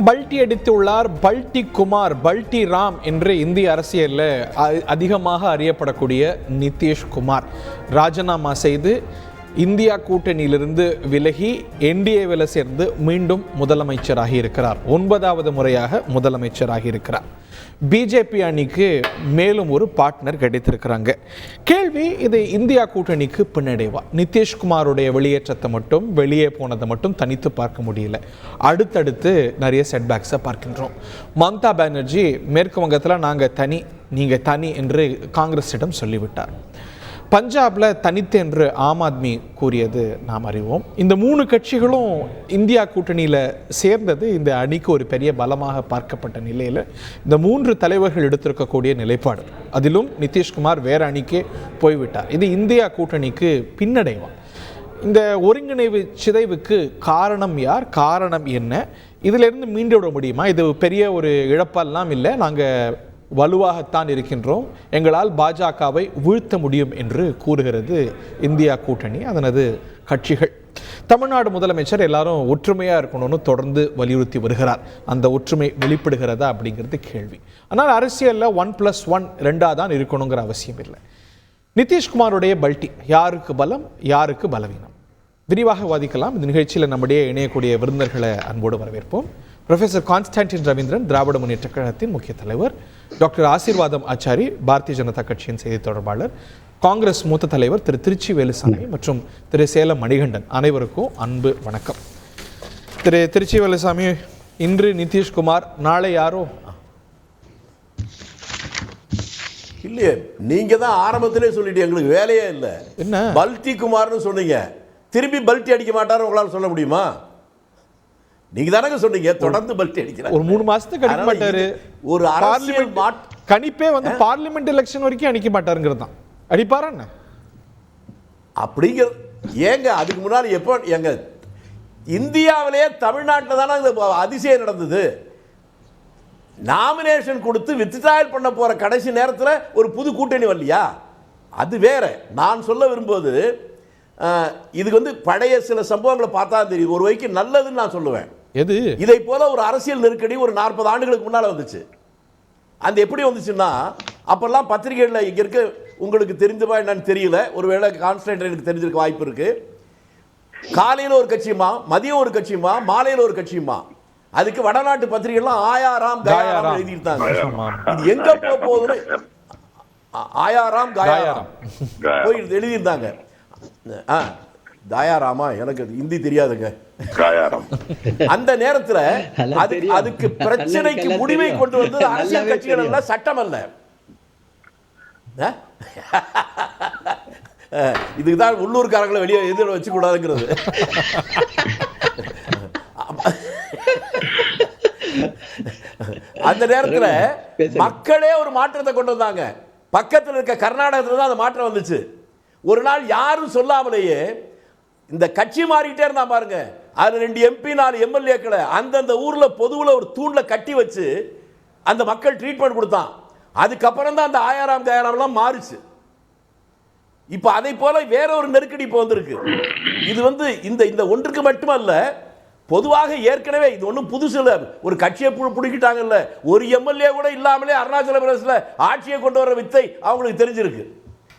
பல்டி அடித்துள்ளார். பல்டி குமார், பல்டி ராம் என்று இந்திய அரசியலில் அதிகமாக அறியப்படக்கூடிய நிதிஷ்குமார் ராஜினாமா செய்து இந்தியா கூட்டணியிலிருந்து விலகி என்டிஏவில் சேர்ந்து மீண்டும் முதலமைச்சராகி இருக்கிறார். 9வது முறையாக முதலமைச்சராகி இருக்கிறார். பிஜேபி அணிக்கு மேலும் ஒரு பார்ட்னர் கிடைத்திருக்கிறாங்க. கேள்வி, இது இந்தியா கூட்டணிக்கு பின்னடைவா? நிதிஷ்குமாருடைய வெளியேற்றத்தை மட்டும், வெளியே போனதை மட்டும் தனித்து பார்க்க முடியல. அடுத்தடுத்து நிறைய செட்பேக்ஸை பார்க்கின்றோம். மம்தா பானர்ஜி மேற்கு வங்கத்தில் நாங்கள் தனி, நீங்கள் தனி என்று காங்கிரஸிடம் சொல்லிவிட்டார். பஞ்சாபில் தனித்து என்று ஆம் ஆத்மி கூறியது நாம் அறிவோம். இந்த 3 கட்சிகளும் இந்தியா கூட்டணியில் சேர்ந்தது இந்த அணிக்கு ஒரு பெரிய பலமாக பார்க்கப்பட்ட நிலையில் இந்த 3 தலைவர்கள் எடுத்திருக்கக்கூடிய நிலைப்பாடு, அதிலும் நிதிஷ்குமார் வேறு அணிக்கே போய்விட்டார். இது இந்தியா கூட்டணிக்கு பின்னடைவா? இந்த ஒருங்கிணைவு சிதைவுக்கு காரணம் யார்? காரணம் என்ன? இதிலிருந்து மீண்டு விட முடியுமா? இது பெரிய ஒரு இழப்பெல்லாம் இல்லை, நாங்கள் வலுவாகத்தான் இருக்கின்றோம், எங்களால் பாஜகவை வீழ்த்த முடியும் என்று கூறுகிறது இந்தியா கூட்டணி, அதனது கட்சிகள். தமிழ்நாடு முதலமைச்சர் எல்லாரும் ஒற்றுமையாக இருக்கணும்னு தொடர்ந்து வலியுறுத்தி வருகிறார். அந்த ஒற்றுமை வெளிப்படுகிறதா அப்படிங்கிறது கேள்வி. ஆனால் அரசியலில் 1+1 2ஆக தான் இருக்கணுங்கிற அவசியம் இல்லை. நிதிஷ்குமாருடைய பல்டி யாருக்கு பலம், யாருக்கு பலவீனம்? விரிவாக வாதிக்கலாம். இந்த நிகழ்ச்சியில் நம்முடைய இணையக்கூடிய விருந்தினர்களை அன்போடு வரவேற்போம். ப்ரொஃபசர் கான்ஸ்டான்டின் ரவீந்திரன், திராவிட முன்னேற்ற கழகத்தின் முக்கிய தலைவர். டாக்டர் ஆசீர்வாதம் ஆச்சாரி, பாரதிய ஜனதா கட்சியின் செய்தி தொடர்பாளர். காங்கிரஸ் மூத்த தலைவர் திரு திருச்சி வேலுசாமி மற்றும் திரு சேலம் மணிகண்டன். அனைவருக்கும் அன்பு வணக்கம். திரு திருச்சி வேலுசாமி, இன்று நிதிஷ்குமார், நாளை யாரோ? இல்லையே, நீங்க தான் ஆரம்பத்திலே சொல்லிட்டு எங்களுக்கு வேலையே இல்லை. என்ன பல்டி குமார்னு சொன்னீங்க, திரும்பி பல்டி அடிக்க மாட்டாரு உங்களால் சொல்ல முடியுமா? நீங்க தானங்க சொன்னீங்க தொடர்ந்து பல்டி அடிக்கிறார். ஒரு 3 மாசத்துக்கு அடிக்க மாட்டாரு. ஒரு அரசியல் கணிப்பே பார்லிமெண்ட் எலெக்ஷன் வரைக்கும் அடிக்க மாட்டாருங்கிறது தான். அடிப்பாரா என்ன அப்படிங்கிற? ஏங்க அதுக்கு முன்னாடி எப்போ எங்க இந்தியாவிலேயே தமிழ்நாட்டில் தானே இந்த அதிசயம் நடந்தது. நாமினேஷன் கொடுத்து வித்ட்ராயல் பண்ண போற கடைசி நேரத்தில் ஒரு புது கூட்டணி வரலையா? அது வேற. நான் சொல்ல விரும்புவது, இதுக்கு பழைய சில சம்பவங்களை பார்த்தா தெரியுது. ஒரு வகைக்கு நல்லதுன்னு நான் சொல்லுவேன். எது? இதை போல ஒரு அரசியல் நெருக்கடி ஒரு 40 ஆண்டுகளுக்கு முன்னால் வந்துச்சு. அந்த எப்படி வந்துச்சுன்னா, அப்பெல்லாம் பத்திரிகைகளில் இங்கே இருக்க உங்களுக்கு தெரிந்தவா என்னன்னு தெரியல, ஒருவேளை கான்ஸ்டன்ட் எனக்கு தெரிஞ்சிருக்க வாய்ப்பு இருக்கு. காலையில் ஒரு கட்சியுமா, மதியம் ஒரு கட்சியுமா, மாலையில் ஒரு கட்சியுமா, அதுக்கு வடநாட்டு பத்திரிகைலாம் ஆயாராம் கயாராம் எழுதியிருந்தாங்க. இது எங்க போகுதுன்னு ஆயாராம் கயாராம் போய் எழுதியிருந்தாங்க. தயாராமா, எனக்கு ஹிந்தி தெரியாதுங்க. அந்த நேரத்தில் அதுக்கு பிரச்சனைக்கு முடிவை கொண்டு வந்து அரசியல் கட்சிகள் அல்ல, சட்டம் அல்ல. இதுக்குதான் உள்ளூர்காரங்களை வெளியே எதிர வச்சு கூடாதுங்கிறது. அந்த நேரத்தில் மக்களே ஒரு மாற்றத்தை கொண்டு வந்தாங்க. பக்கத்தில் இருக்க கர்நாடகத்தில் தான் அந்த மாற்றம் வந்துச்சு. ஒரு நாள் யாரும் சொல்லாமலேயே இந்த கட்சி மாறிக்கிட்டே இருந்தா பாருங்க. அது 2 MP 4 MLAக்களை அந்தந்த ஊர்ல பொதுவுல ஒரு தூண்ல கட்டி வச்சு அந்த மக்கள் ட்ரீட்மெண்ட் கொடுத்தான். அதுக்கப்புறம் தான் அந்த ஆயாராம் கயாராம்லாம் மாறுச்சு. இப்ப அதை போல வேற ஒரு நெருக்கடி இப்போ வந்திருக்கு. இது இந்த ஒன்றுக்கு மட்டுமல்ல, பொதுவாக ஏற்கனவே இது ஒன்றும் புதுசு இல்லை. ஒரு கட்சியை பிடிக்கிட்டாங்கல்ல, ஒரு MLA கூட இல்லாமலே அருணாச்சல பிரதேசல ஆட்சியை கொண்டு வர வித்தை அவங்களுக்கு தெரிஞ்சிருக்கு.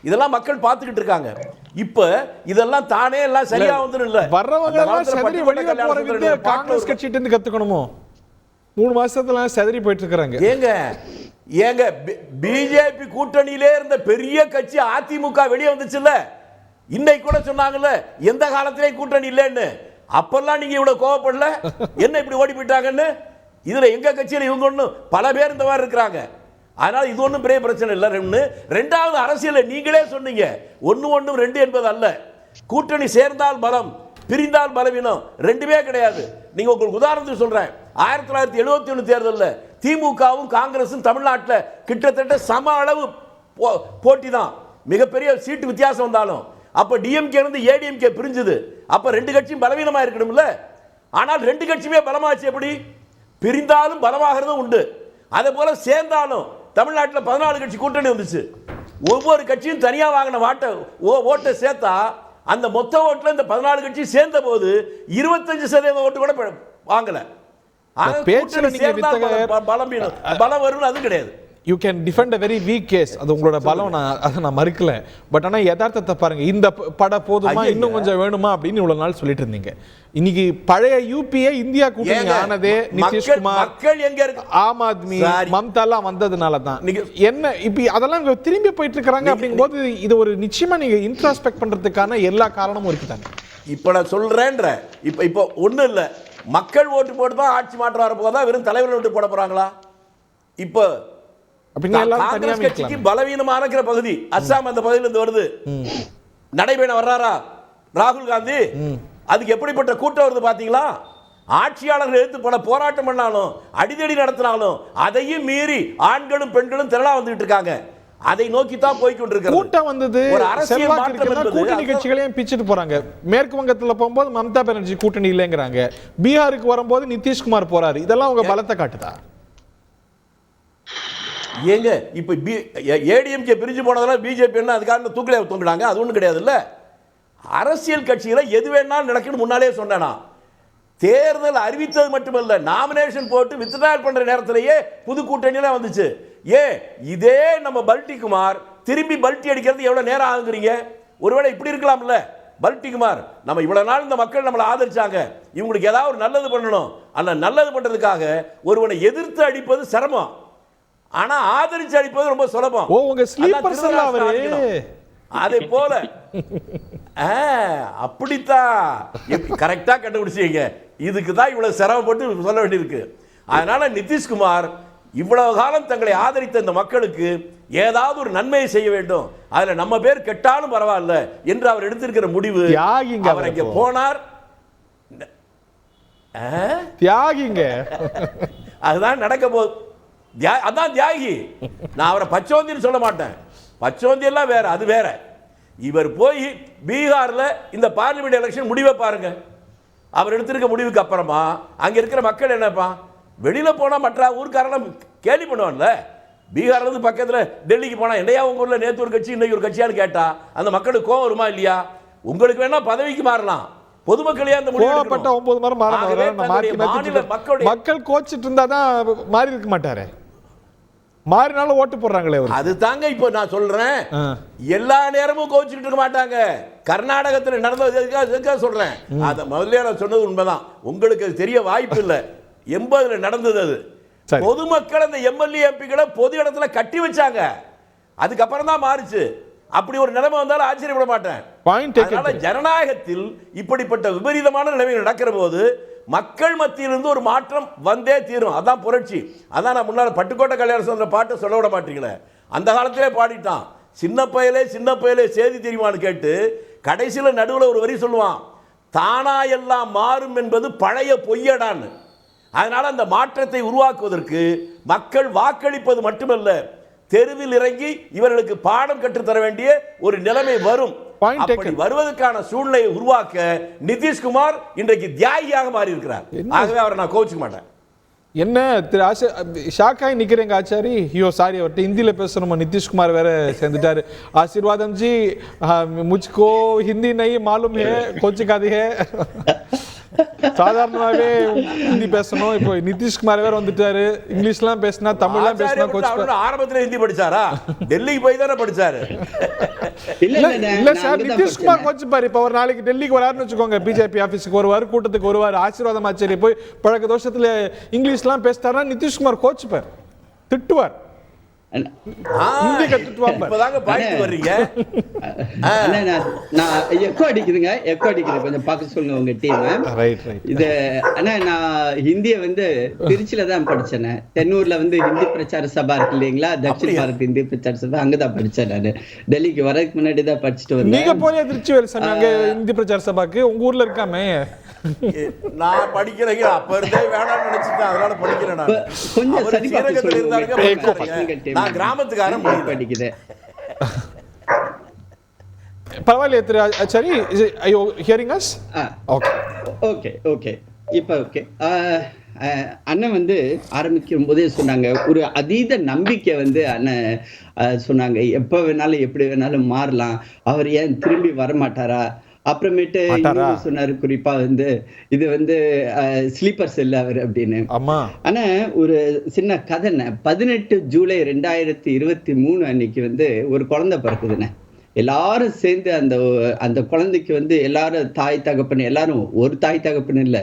இதெல்லாம் மக்கள் பார்த்துக்கிட்டு இருக்காங்க. இப்ப இதெல்லாம் தானே எல்லாம் சரியா வந்துடும் இல்ல. வர்றவங்க காங்கிரஸ் கட்சிட்டு இருந்து கத்துக்கணுமோ? 3 மாசத்துல செதறி போயிட்டு இருக்காங்க. ஏங்க பிஜேபி கூட்டணியிலே இருந்த பெரிய கட்சி அதிமுக வெளியே வந்துச்சுல்ல. இன்னைக்கு கூட சொன்னாங்கல்ல, எந்த காலத்திலே கூட்டணி இல்லைன்னு. அப்பெல்லாம் நீங்க இவ்வளவு கோவப்படல, என்ன இப்படி ஓடி போயிட்டாங்கன்னு. இதுல எங்க கட்சியில இவங்க ஒன்றும் பல பேர் இந்த மாதிரி இருக்கிறாங்க. அதனால இது ஒன்றும் பெரிய பிரச்சனை இல்லை. ரெண்டாவது அரசியல் நீங்களே சொன்னீங்க, 1 2 என்பது அல்ல. கூட்டணி சேர்ந்தால் பலம், பிரிந்தால் பலவீனம், ரெண்டுமே கிடையாது. நீங்க உங்களுக்கு உதாரணத்துக்கு சொல்றேன். 1971 தேர்தலில் திமுகவும் காங்கிரஸும் தமிழ்நாட்டில் கிட்டத்தட்ட சம அளவு போட்டி தான். மிகப்பெரிய சீட்டு வித்தியாசம் வந்தாலும் அப்ப டிஎம்கே இருந்து ஏடிஎம்கே பிரிஞ்சது. அப்ப 2 கட்சியும் பலவீனமா இருக்கணும்ல. ஆனால் 2 கட்சியுமே பலமாச்சு. எப்படி? பிரிந்தாலும் பலமாகிறது உண்டு. அதே போல சேர்ந்தாலும் தமிழ்நாட்டில் 14 கட்சி கூட்டணி வந்துச்சு. ஒவ்வொரு கட்சியும் தனியா வாங்கின ஓட்டை சேர்த்தா அந்த மொத்த ஓட்டுல இந்த 14 கட்சி சேர்ந்த போது 25% ஓட்டு கூட வாங்கல. பேச்சுல நீங்க பலம் வரும் அது கிடையாது. You can defend a very weak case, அது உங்களோட பலம், நான் மறுக்கல. பட் ஆனால் யதார்த்தத்தை பாருங்க, இந்த பட போதுமா இன்னும் கொஞ்சம் வேணுமா அப்படின்னு இவ்வளவு நாள் சொல்லிட்டு இருந்தீங்க. இன்னைக்கு பழைய யூபிஏ இந்தியா கூட்டணி ஆனதே நிதிஷ்குமார், மக்கள் எங்க இருக்கு, ஆம் ஆத்மி, மம்தா எல்லாம் வந்ததுனால தான். என்ன இப்ப அதெல்லாம் திரும்பி போயிட்டு இருக்காங்க அப்படிங்கும் போது இது ஒரு நிச்சயமா நீங்க இன்ட்ராஸ்பெக்ட் பண்றதுக்கான எல்லா காரணமும் இருக்குதாங்க. இப்ப நான் சொல்றேன்ற இப்ப ஒண்ணும் இல்ல, மக்கள் ஓட்டு போட்டு தான் ஆட்சி மாற்றம் வரப்போதா, வெறும் தலைவர் ஓட்டு போட போறாங்களா? இப்ப காங்கிரஸ் கட்சிக்கு பலவீனமா இருக்கிற பகுதி அஸ்ஸாம், அந்த பகுதியில இருந்து வருது. நடைபெற வர்றாரா ராகுல் காந்தி? அதுக்கு எப்படிப்பட்ட கூட்டம் வருது பாத்தீங்களா? ஆட்சியாளர்கள் எடுத்து பல போராட்டம் பண்ணாலும் அடிதடி நடத்தினாலும் அதையும் மீறி ஆண்களும் பெண்களும் திரளா வந்துட்டு இருக்காங்க. அதை நோக்கி தான் போய் கொண்டிருக்கிறது. கூட்டம் வந்தது, ஒரு அரசியல் மாற்றம் கூட்டணி கட்சிகளையும் பிச்சிட்டு போறாங்க. மேற்கு வங்கத்துல போகும்போது மம்தா பானர்ஜி கூட்டணி இல்லைங்கிறாங்க, பீகாருக்கு வரும்போது நிதிஷ்குமார் போறாரு. இதெல்லாம் உங்க பலத்தை காட்டுதா? ஏங்க இப்ப ஏடிஎம்கே பிரிஞ்சு போனதெல்லாம் பிஜேபி என்ன அதுக்காக தூக்கிலே தொங்கினாங்க? அது ஒன்றும் கிடையாது. இல்ல, அரசியல் கட்சிகளை எது வேணாலும் நடக்குன்னு முன்னாலே சொன்னேனா. தேர்தல் அறிவித்தது மட்டுமல்ல, நாமினேஷன் போட்டு வித்ட்ராயல் பண்ற நேரத்திலேயே புது கூட்டணியில வந்துச்சு. இதே நம்ம பல்டி குமார் திரும்பி பல்டி அடிக்கிறது எவ்வளவு நேரம் ஆகுங்கிறீங்க? ஒருவேளை இப்படி இருக்கலாம்ல, பல்டி குமார் நம்ம இவ்வளவு நாள் இந்த மக்கள் நம்மளை ஆதரிச்சாங்க, இவங்களுக்கு ஏதாவது ஒரு நல்லது பண்ணணும், அந்த நல்லது பண்றதுக்காக ஒருவனை எதிர்த்து அடிப்பது சிரமம், ஆனா ஆதரிச்சு அடிப்பது ரொம்ப சுலபம். உங்க ஸ்லீப்பர்ஸ் எல்லாம் அவரே அதே போல அப்படித்தான் கரெக்டா கண்டுபிடிச்சீங்க. இதுக்கு தான் இவ்வளவு சிரமப்பட்டு சொல்ல வேண்டியிருக்கு. அதனால நிதிஷ்குமார் இவ்வளவு காலம் தங்களை ஆதரித்த இந்த மக்களுக்கு ஏதாவது ஒரு நன்மையை செய்ய வேண்டும், அதுல நம்ம பேர் கெட்டாலும் பரவாயில்ல என்று அவர் எடுத்திருக்கிற முடிவு. அவர் இங்க போனார், தியாகிங்க, அதுதான் நடக்க போகுது. அதான் தியாகி. நான் அவரை பச்சோந்தின்னு சொல்ல மாட்டேன், பச்சோந்தி எல்லாம் வேற, அது வேற. இவர் போய் பீகார்ல இந்த பார்லிமெண்ட் எலெக்ஷன் முடிவை பாருங்க. அவர் எடுத்திருக்க முடிவுக்கு அப்புறமா அங்க இருக்கிற மக்கள் என்னப்பா, வெளியில போனா மற்ற ஊர்க்காரெல்லாம் கேலி பண்ணுவான்ல. பீகார்ல இருந்து பக்கத்துல டெல்லிக்கு போனா என்னையா உங்க ஊர்ல நேத்து ஒரு கட்சி இன்னைக்கு ஒரு கட்சியான்னு கேட்டா அந்த மக்களுக்கு கோவம் வருமா இல்லையா? உங்களுக்கு வேணா பதவிக்கு மாறலாம், பொதுமக்களே அந்த முடிவுப்பட்ட 9 முறை மாறணும். மக்கள் கோச்சிட்டு இருந்தாதான் மாறி இருக்க மாட்டாரு, மாறினாலும் ஓட்டு போடுறாங்களே. அது தாங்க இப்ப நான் சொல்றேன், எல்லா நேரமும் கோச்சிட்டு இருக்க மாட்டாங்க. கர்நாடகத்தில் நடந்தது சொல்றேன், அத முதல்ல நான் சொன்னது உண்மைதான், உங்களுக்கு அது தெரிய வாய்ப்பு இல்லை. 80ல நடந்தது அது. பொதுமக்கள் அந்த எம்எல்ஏ எம்பிக்களை பொது இடத்துல கட்டி வச்சாங்க, அதுக்கப்புறம் தான் மாறுச்சு. அப்படி ஒரு நிலைமை வந்தாலும் ஆச்சரியப்பட மாட்டேன். ஜனநாயகத்தில் இப்படிப்பட்ட விபரீதமான நிலைமை நடக்கிற போது மக்கள் மத்தியிலிருந்து ஒரு மாற்றம் வந்தே தீரும். அதான் புரட்சி. அதான் நான் முன்னாடி பட்டுக்கோட்டை கல்யாண பாட்டை சொல்ல விட மாட்டீங்களே, அந்த காலத்திலே பாடிட்டான். சின்ன பயலே செய்தி தெரியுமான்னு கேட்டு கடைசியில் நடுவில் ஒரு வரி சொல்லுவான், தானா எல்லாம் மாறும் என்பது பழைய பொய்யடான்னு. அதனால அந்த மாற்றத்தை உருவாக்குவதற்கு மக்கள் வாக்களிப்பது மட்டுமல்ல, தெருவில் இறங்கி இவர்களுக்கு பாடம் கற்றுத்தர வேண்டிய ஒரு நிலைமை வரும். வருவதற்கான சூழ்நிலையை உருவாக்க நிதிஷ்குமார் இன்றைக்கு தியாகியாக மாறி இருக்கிறார். ஆகவே அவரை நான் கோச்சிக்க மாட்டேன். என்ன ஷாக்காய் நிக்கிறேங்க ஆச்சாரி. ஐயோ சாரி, அவர்கிட்ட ஹிந்தியில பேசணுமா, நிதிஷ்குமார் வேற சேர்ந்துட்டாரு. ஆசீர்வாதம் ஜி, முझको हिंदी नहीं मालूम है, கோச்சிக்காதீங்க. சாதாரணமாவே ஹிந்தி பேசணும். இப்போ நிதிஷ்குமார் வேற வந்துட்டாரு, இங்கிலீஷ்லாம் பேசினா தமிழ்லாம் பேசினா கோச்சிப்பாரு. ஆரம்பத்துல ஹிந்தி படிச்சாரா? டெல்லிக்கு போய் தானே படிச்சாரு. இல்ல சார், நிதிஷ்குமார் கோச்சிப்பாரு. இப்ப ஒரு நாளைக்கு டெல்லிக்கு வராருன்னு வச்சுக்கோங்க, பிஜேபி ஆபீஸுக்கு வருவார், கூட்டத்துக்கு வருவார், ஆசீர்வாதம் ஆச்சாரி போய் பழக்க தோஷத்துல இங்கிலீஷ்லாம் பேசிட்டாருன்னா நிதிஷ்குமார் கோச்சிப்பார், திட்டுவார். கொஞ்சம் பார்க்க சொல்லுங்க உங்க டீம். இது ஆனா நான் ஹிந்தியை வந்து திருச்சியில தான் படிச்சேன். தென்னூர்ல வந்து ஹிந்தி பிரச்சார சபா இருக்கு இல்லைங்களா, தட்சிண பாரத் ஹிந்தி பிரச்சார சபா, அங்கதான் படிச்சேன். நான் டெல்லிக்கு வரதுக்கு முன்னாடி தான் படிச்சுட்டு வந்தேன். நீங்க போய் திருச்சி அங்க ஹிந்தி பிரச்சார சபாக்கு உங்க ஊர்ல இருக்காமே. நான் படிக்கிறேன், அப்ப இருந்தே வேணாம்னு நினைச்சிட்டேன், அதனால படிக்கிறேன். கொஞ்சம் சரி பார்த்து இருந்தாங்க, நான் கிராமத்துக்காரன் படிக்கிறேன். பரவாயில்ல சரி. Are you hearing us? Okay. இப்போ ஓகே. அண்ணன் வந்து ஆரம்பிக்கும் போதே சொன்னாங்க, ஒரு அதீத நம்பிக்கை வந்து அண்ணன் சொன்னாங்க, எப்போ வேணாலும் எப்படி வேணாலும் மாறலாம், அவர் ஏன் திரும்பி வரமாட்டாரா அப்புறமேட்டு சொன்னாரு குறிப்பா வந்து இது வந்து ஸ்லீப்பர் செல் அவர் அப்படின்னு. ஆனா ஒரு சின்ன கதைன்னு 18 ஜூலை 2023 அன்னைக்கு வந்து ஒரு குழந்தை பிறக்குதுன்னு. எல்லாரும் சேர்ந்து அந்த அந்த குழந்தைக்கு வந்து எல்லாரும் தாய் தகப்பன் எல்லாரும், ஒரு தாய் தகப்பன் இல்ல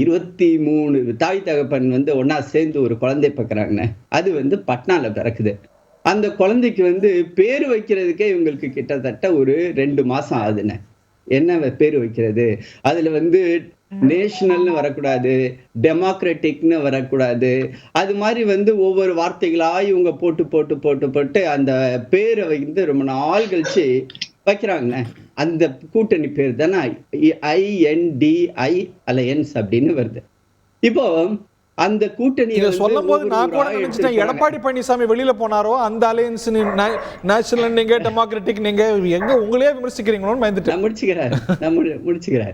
23 தாய் தகப்பன் வந்து ஒன்னா சேர்ந்து ஒரு குழந்தை பிறக்கிறாங்கன்னு. அது வந்து பட்னால பிறக்குது. அந்த குழந்தைக்கு வந்து பேரு வைக்கிறதுக்கே இவங்களுக்கு கிட்டத்தட்ட ஒரு 2 மாசம் ஆகுதுன்னு. என்ன பேரு வைக்கிறது, அதுல வந்து நேஷனல்னு வரக்கூடாது, டெமோக்ராட்டிக்னு வரக்கூடாது, அது மாதிரி வந்து ஒவ்வொரு வார்த்தைகளா இவங்க போட்டு போட்டு போட்டு போட்டு அந்த பேரை வந்து ரொம்ப நாள் கழிச்சு வைக்கிறாங்க. அந்த கூட்டணி பேர் தானே INDI அலையன்ஸ் அப்படின்னு வருது. இப்போ அந்த கூட்டணி சொல்லும் போது நான் கூட நினைச்சிட்டேன் எடப்பாடி பழனிசாமி வெளியில போனாரோ அந்த அலையன்ஸ் நேஷனல் நீங்க டெமோக்ராட்டிக் நீங்க எங்க உங்களே விமர்சிக்கிறீங்களோன்னு பயந்துட்டு முடிச்சுக்கிறேன்.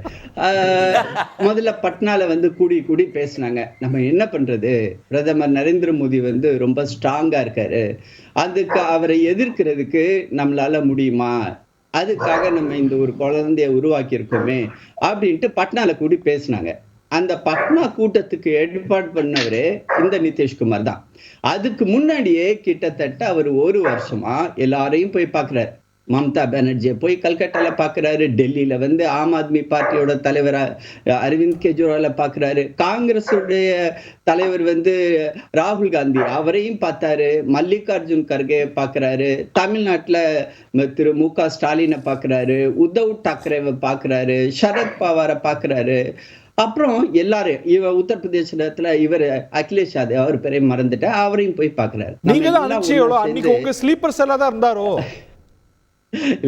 முதல்ல பட்னால வந்து கூடி பேசினாங்க. நம்ம என்ன பண்றது, பிரதமர் நரேந்திர மோடி வந்து ரொம்ப ஸ்ட்ராங்கா இருக்காரு, அதுக்கு அவரை எதிர்க்கிறதுக்கு நம்மளால முடியுமா, அதுக்காக நம்ம இந்த ஒரு குழந்தைய உருவாக்கி இருக்கோமே அப்படின்ட்டு பட்னால கூடி பேசினாங்க. அந்த பட்னா கூட்டத்துக்கு ஏற்பாடு பண்ணவரு இந்த நிதிஷ்குமார் தான். அதுக்கு முன்னாடியே கிட்டத்தட்ட அவர் ஒரு வருஷமா எல்லாரையும் போய் பார்க்கிறார். மம்தா பானர்ஜியை போய் கல்கட்டால பாக்குறாரு, டெல்லியில வந்து ஆம் ஆத்மி பார்ட்டியோட தலைவரா அரவிந்த் கெஜ்ரிவால பாக்குறாரு, காங்கிரஸுடைய தலைவர் வந்து ராகுல் காந்தி அவரையும் பார்த்தாரு, மல்லிகார்ஜுன் கர்கே பாக்குறாரு, தமிழ்நாட்டுல திரு MK ஸ்டாலினை பாக்குறாரு, உத்தவ் டாக்கரேவை பாக்குறாரு, சரத் பவாரை பாக்குறாரு. அப்புறம் எல்லாரும் உத்தரப்பிரதேசத்துல இவர் அகிலேஷ் யாதவ், அவர் பேரையும் மறந்துட்டு அவரையும் போய் பாக்குறாரு. நீங்க உங்க ஸ்லீப்பர் செல்லா தான் இருந்தாரோ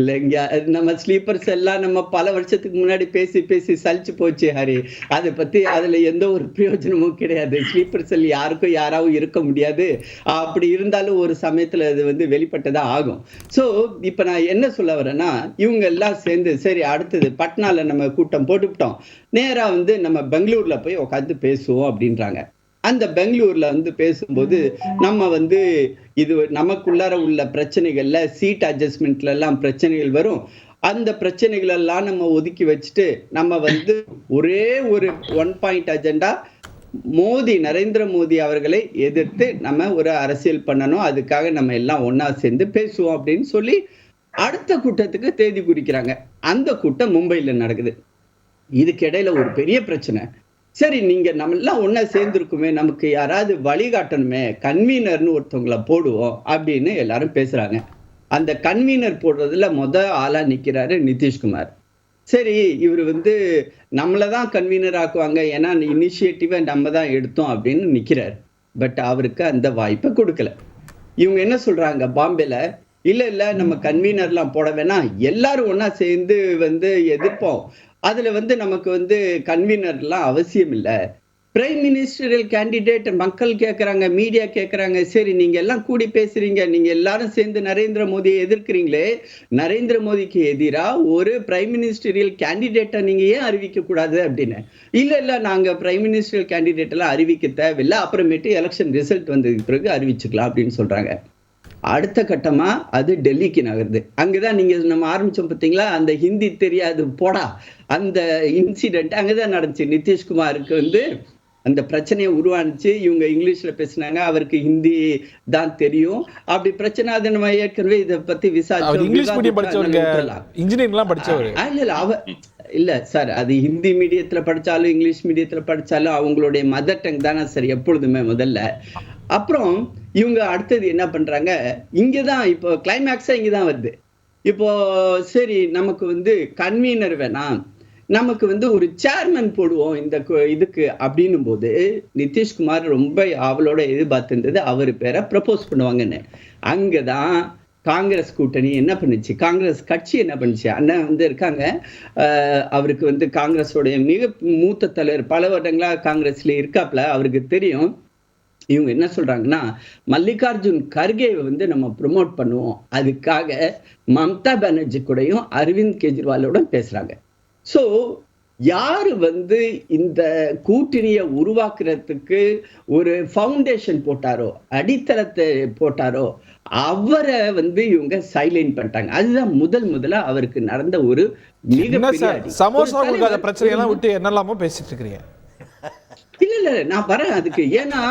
இல்லைங்க, நம்ம ஸ்லீப்பர்ஸ் எல்லாம் நம்ம பல வருஷத்துக்கு முன்னாடி பேசி பேசி சலிச்சு போச்சு ஹரி. அதை பத்தி அதுல எந்த ஒரு பிரயோஜனமும் கிடையாது. ஸ்லீப்பர் செல் யாருக்கும் யாராவும் இருக்க முடியாது. அப்படி இருந்தாலும் ஒரு சமயத்துல அது வந்து வெளிப்பட்டதா ஆகும். சோ இப்ப நான் என்ன சொல்ல வரேன்னா, இவங்க எல்லாம் சேர்ந்து சரி அடுத்தது பட்னால நம்ம கூட்டம் போட்டுவிட்டோம், நேரா வந்து நம்ம பெங்களூர்ல போய் உட்காந்து பேசுவோம் அப்படின்றாங்க. அந்த பெங்களூர்ல வந்து பேசும்போது நம்ம வந்து இது நமக்குள்ளார உள்ள பிரச்சனைகள்ல சீட் அட்ஜஸ்ட்மெண்ட்ல எல்லாம் பிரச்சனைகள் வரும். அந்த பிரச்சனைகள் எல்லாம் நம்ம ஒதுக்கி வச்சுட்டு நம்ம வந்து ஒரே ஒரு 1 பாயிண்ட் அஜெண்டா, மோடி நரேந்திர மோடி அவர்களை எதிர்த்து நம்ம ஒரு அரசியல் பண்ணணும், அதுக்காக நம்ம எல்லாம் ஒன்னா சேர்ந்து பேசுவோம் அப்படின்னு சொல்லி அடுத்த கூட்டத்துக்கு தேதி குறிக்கிறாங்க. அந்த கூட்டம் மும்பைல நடக்குது. இதுக்கு இடையில ஒரு பெரிய பிரச்சனை. சரி நீங்க நம்ம எல்லாம் ஒன்னா சேர்ந்துருக்குமே, நமக்கு யாராவது வழிகாட்டணுமே, கன்வீனர்னு ஒருத்தவங்களை போடுவோம் அப்படின்னு எல்லாரும் பேசுறாங்க. அந்த கன்வீனர் போடுறதுல ஆளா நிக்கிறாரு நிதிஷ்குமார். சரி இவர் வந்து நம்மளதான் கன்வீனர் ஆக்குவாங்க, ஏன்னா இனிஷியேட்டிவை நம்ம தான் எடுத்தோம் அப்படின்னு நிக்கிறார். பட் அவருக்கு அந்த வாய்ப்பை கொடுக்கல. இவங்க என்ன சொல்றாங்க பாம்பேல, இல்ல நம்ம கன்வீனர்லாம் போட வேணாம், எல்லாரும் ஒன்னா சேர்ந்து வந்து எதிர்ப்போம், அதுல வந்து நமக்கு வந்து கன்வீனர்லாம் அவசியம் இல்லை, பிரைம் மினிஸ்டரியல் கேண்டிடேட் மக்கள் கேட்கறாங்க, மீடியா கேட்கறாங்க. சரி நீங்க எல்லாம் கூடி பேசுறீங்க, நீங்க எல்லாரும் சேர்ந்து நரேந்திர மோடியை எதிர்க்கிறீங்களே, நரேந்திர மோடிக்கு எதிராக ஒரு பிரைம் மினிஸ்டரியல் கேண்டிடேட்டை நீங்க ஏன் அறிவிக்க கூடாது அப்படின்னு. இல்ல நாங்க பிரைம் மினிஸ்டரியல் கேண்டிடேட் எல்லாம் அறிவிக்க தேவையில்லை, அப்புறமேட்டு எலெக்ஷன் ரிசல்ட் வந்ததுக்கு பிறகு அறிவிச்சுக்கலாம் அப்படின்னு சொல்றாங்க. அடுத்த கட்டமா அது டெல்லிக்கு நகருது. அங்கதான் நீங்க நம்ம ஆரம்பிச்சோம் பார்த்தீங்களா, அந்த ஹிந்தி தெரியாது போடா அந்த இன்சிடென்ட் அங்கதான் நடந்துச்சு. நிதிஷ்குமாருக்கு வந்து அந்த பிரச்சனையை உருவானுச்சு. இவங்க இங்கிலீஷ்ல பேசினாங்க, அவருக்கு ஹிந்தி தான் தெரியும். அப்படி பிரச்சனை அது நம்ம ஏற்கனவே இதை பத்தி இல்ல சார், அது ஹிந்தி மீடியத்துல படிச்சாலும் இங்கிலீஷ் மீடியத்துல படிச்சாலும் அவங்களுடைய மதர் டங் தானே சார் எப்பொழுதுமே முதல்ல. அப்புறம் இவங்க அடுத்தது என்ன பண்றாங்க, இங்கதான் இப்போ கிளைமேக்ஸா இங்கதான் வருது. இப்போ சரி நமக்கு வந்து கன்வீனர் வேணாம், நமக்கு வந்து ஒரு சேர்மன் போடுவோம் இந்த இதுக்கு அப்படின்னும் போது நிதிஷ்குமார் ரொம்ப அவளோட எதிர்பார்த்திருந்தது அவர் பேரை ப்ரப்போஸ் பண்ணுவாங்கன்னு. அங்கதான் காங்கிரஸ் கூட்டணி என்ன பண்ணுச்சு, காங்கிரஸ் கட்சி என்ன பண்ணுச்சு, அண்ணன் வந்து இருக்காங்க, அவருக்கு வந்து காங்கிரஸோடைய மிக மூத்த தலைவர், பல வருடங்களா காங்கிரஸ்ல இருக்காப்ல, அவருக்கு தெரியும். இவங்க என்ன சொல்றாங்கன்னா, மல்லிகார்ஜுன் கர்கேவை வந்து நம்ம ப்ரொமோட் பண்ணுவோம், அதுக்காக மம்தா பானர்ஜி கூடயும் அரவிந்த் கெஜ்ரிவாலோட பேசுறாங்க. ஸோ யாரு வந்து இந்த கூட்டணியை உருவாக்குறதுக்கு ஒரு ஃபவுண்டேஷன் போட்டாரோ, அடித்தளத்தை போட்டாரோ, அவரை வந்து இவங்க சைலண்ட் பண்ணிட்டாங்க. அதுதான் முதல்ல அவருக்கு நடந்த ஒரு மிகப்பெரிய அடி. சமோசா பிரச்சனை எல்லாம் விட்டு என்னெல்லாமோ பேசிட்டு இருக்கிறீங்க. இல்ல நான் வரேன் அதுக்கு. ஏன்னா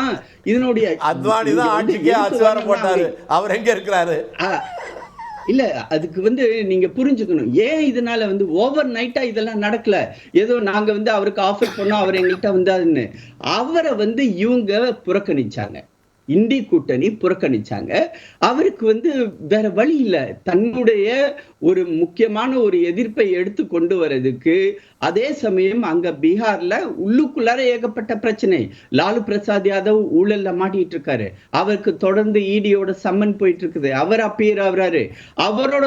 இதனுடைய அத்வானி தான் ஆட்சிக்கே ஆட்சியாரம் போட்டாரு, அவர் எங்க இருக்கிறாரு? இல்ல அதுக்கு வந்து நீங்க புரிஞ்சுக்கணும், ஏன் இதனால வந்து ஓவர் நைட்டா இதெல்லாம் நடக்கல. ஏதோ நாங்க வந்து அவருக்கு ஆஃபர் பண்ணோம், அவர் எங்கள்கிட்ட வந்தாருன்னு. அவரை வந்து இவங்க புறக்கணிச்சாங்க, இந்தி கூட்டணி புறக்கணிச்சாங்க. அவருக்கு வந்து வேற வழி இல்லை, தன்னுடைய ஒரு முக்கியமான ஒரு எதிர்ப்பை எடுத்து கொண்டு வர்றதுக்கு. அதே சமயம் அங்க பீகார்ல உள்ளுக்குள்ளார ஏகப்பட்ட பிரச்சனை. லாலு பிரசாத் யாதவ் ஊழல்ல மாட்டிட்டு இருக்காரு, அவருக்கு தொடர்ந்து இடியோட சம்மன் போயிட்டு இருக்குது, அவர் அப்பியர் ஆகுறாரு. அவரோட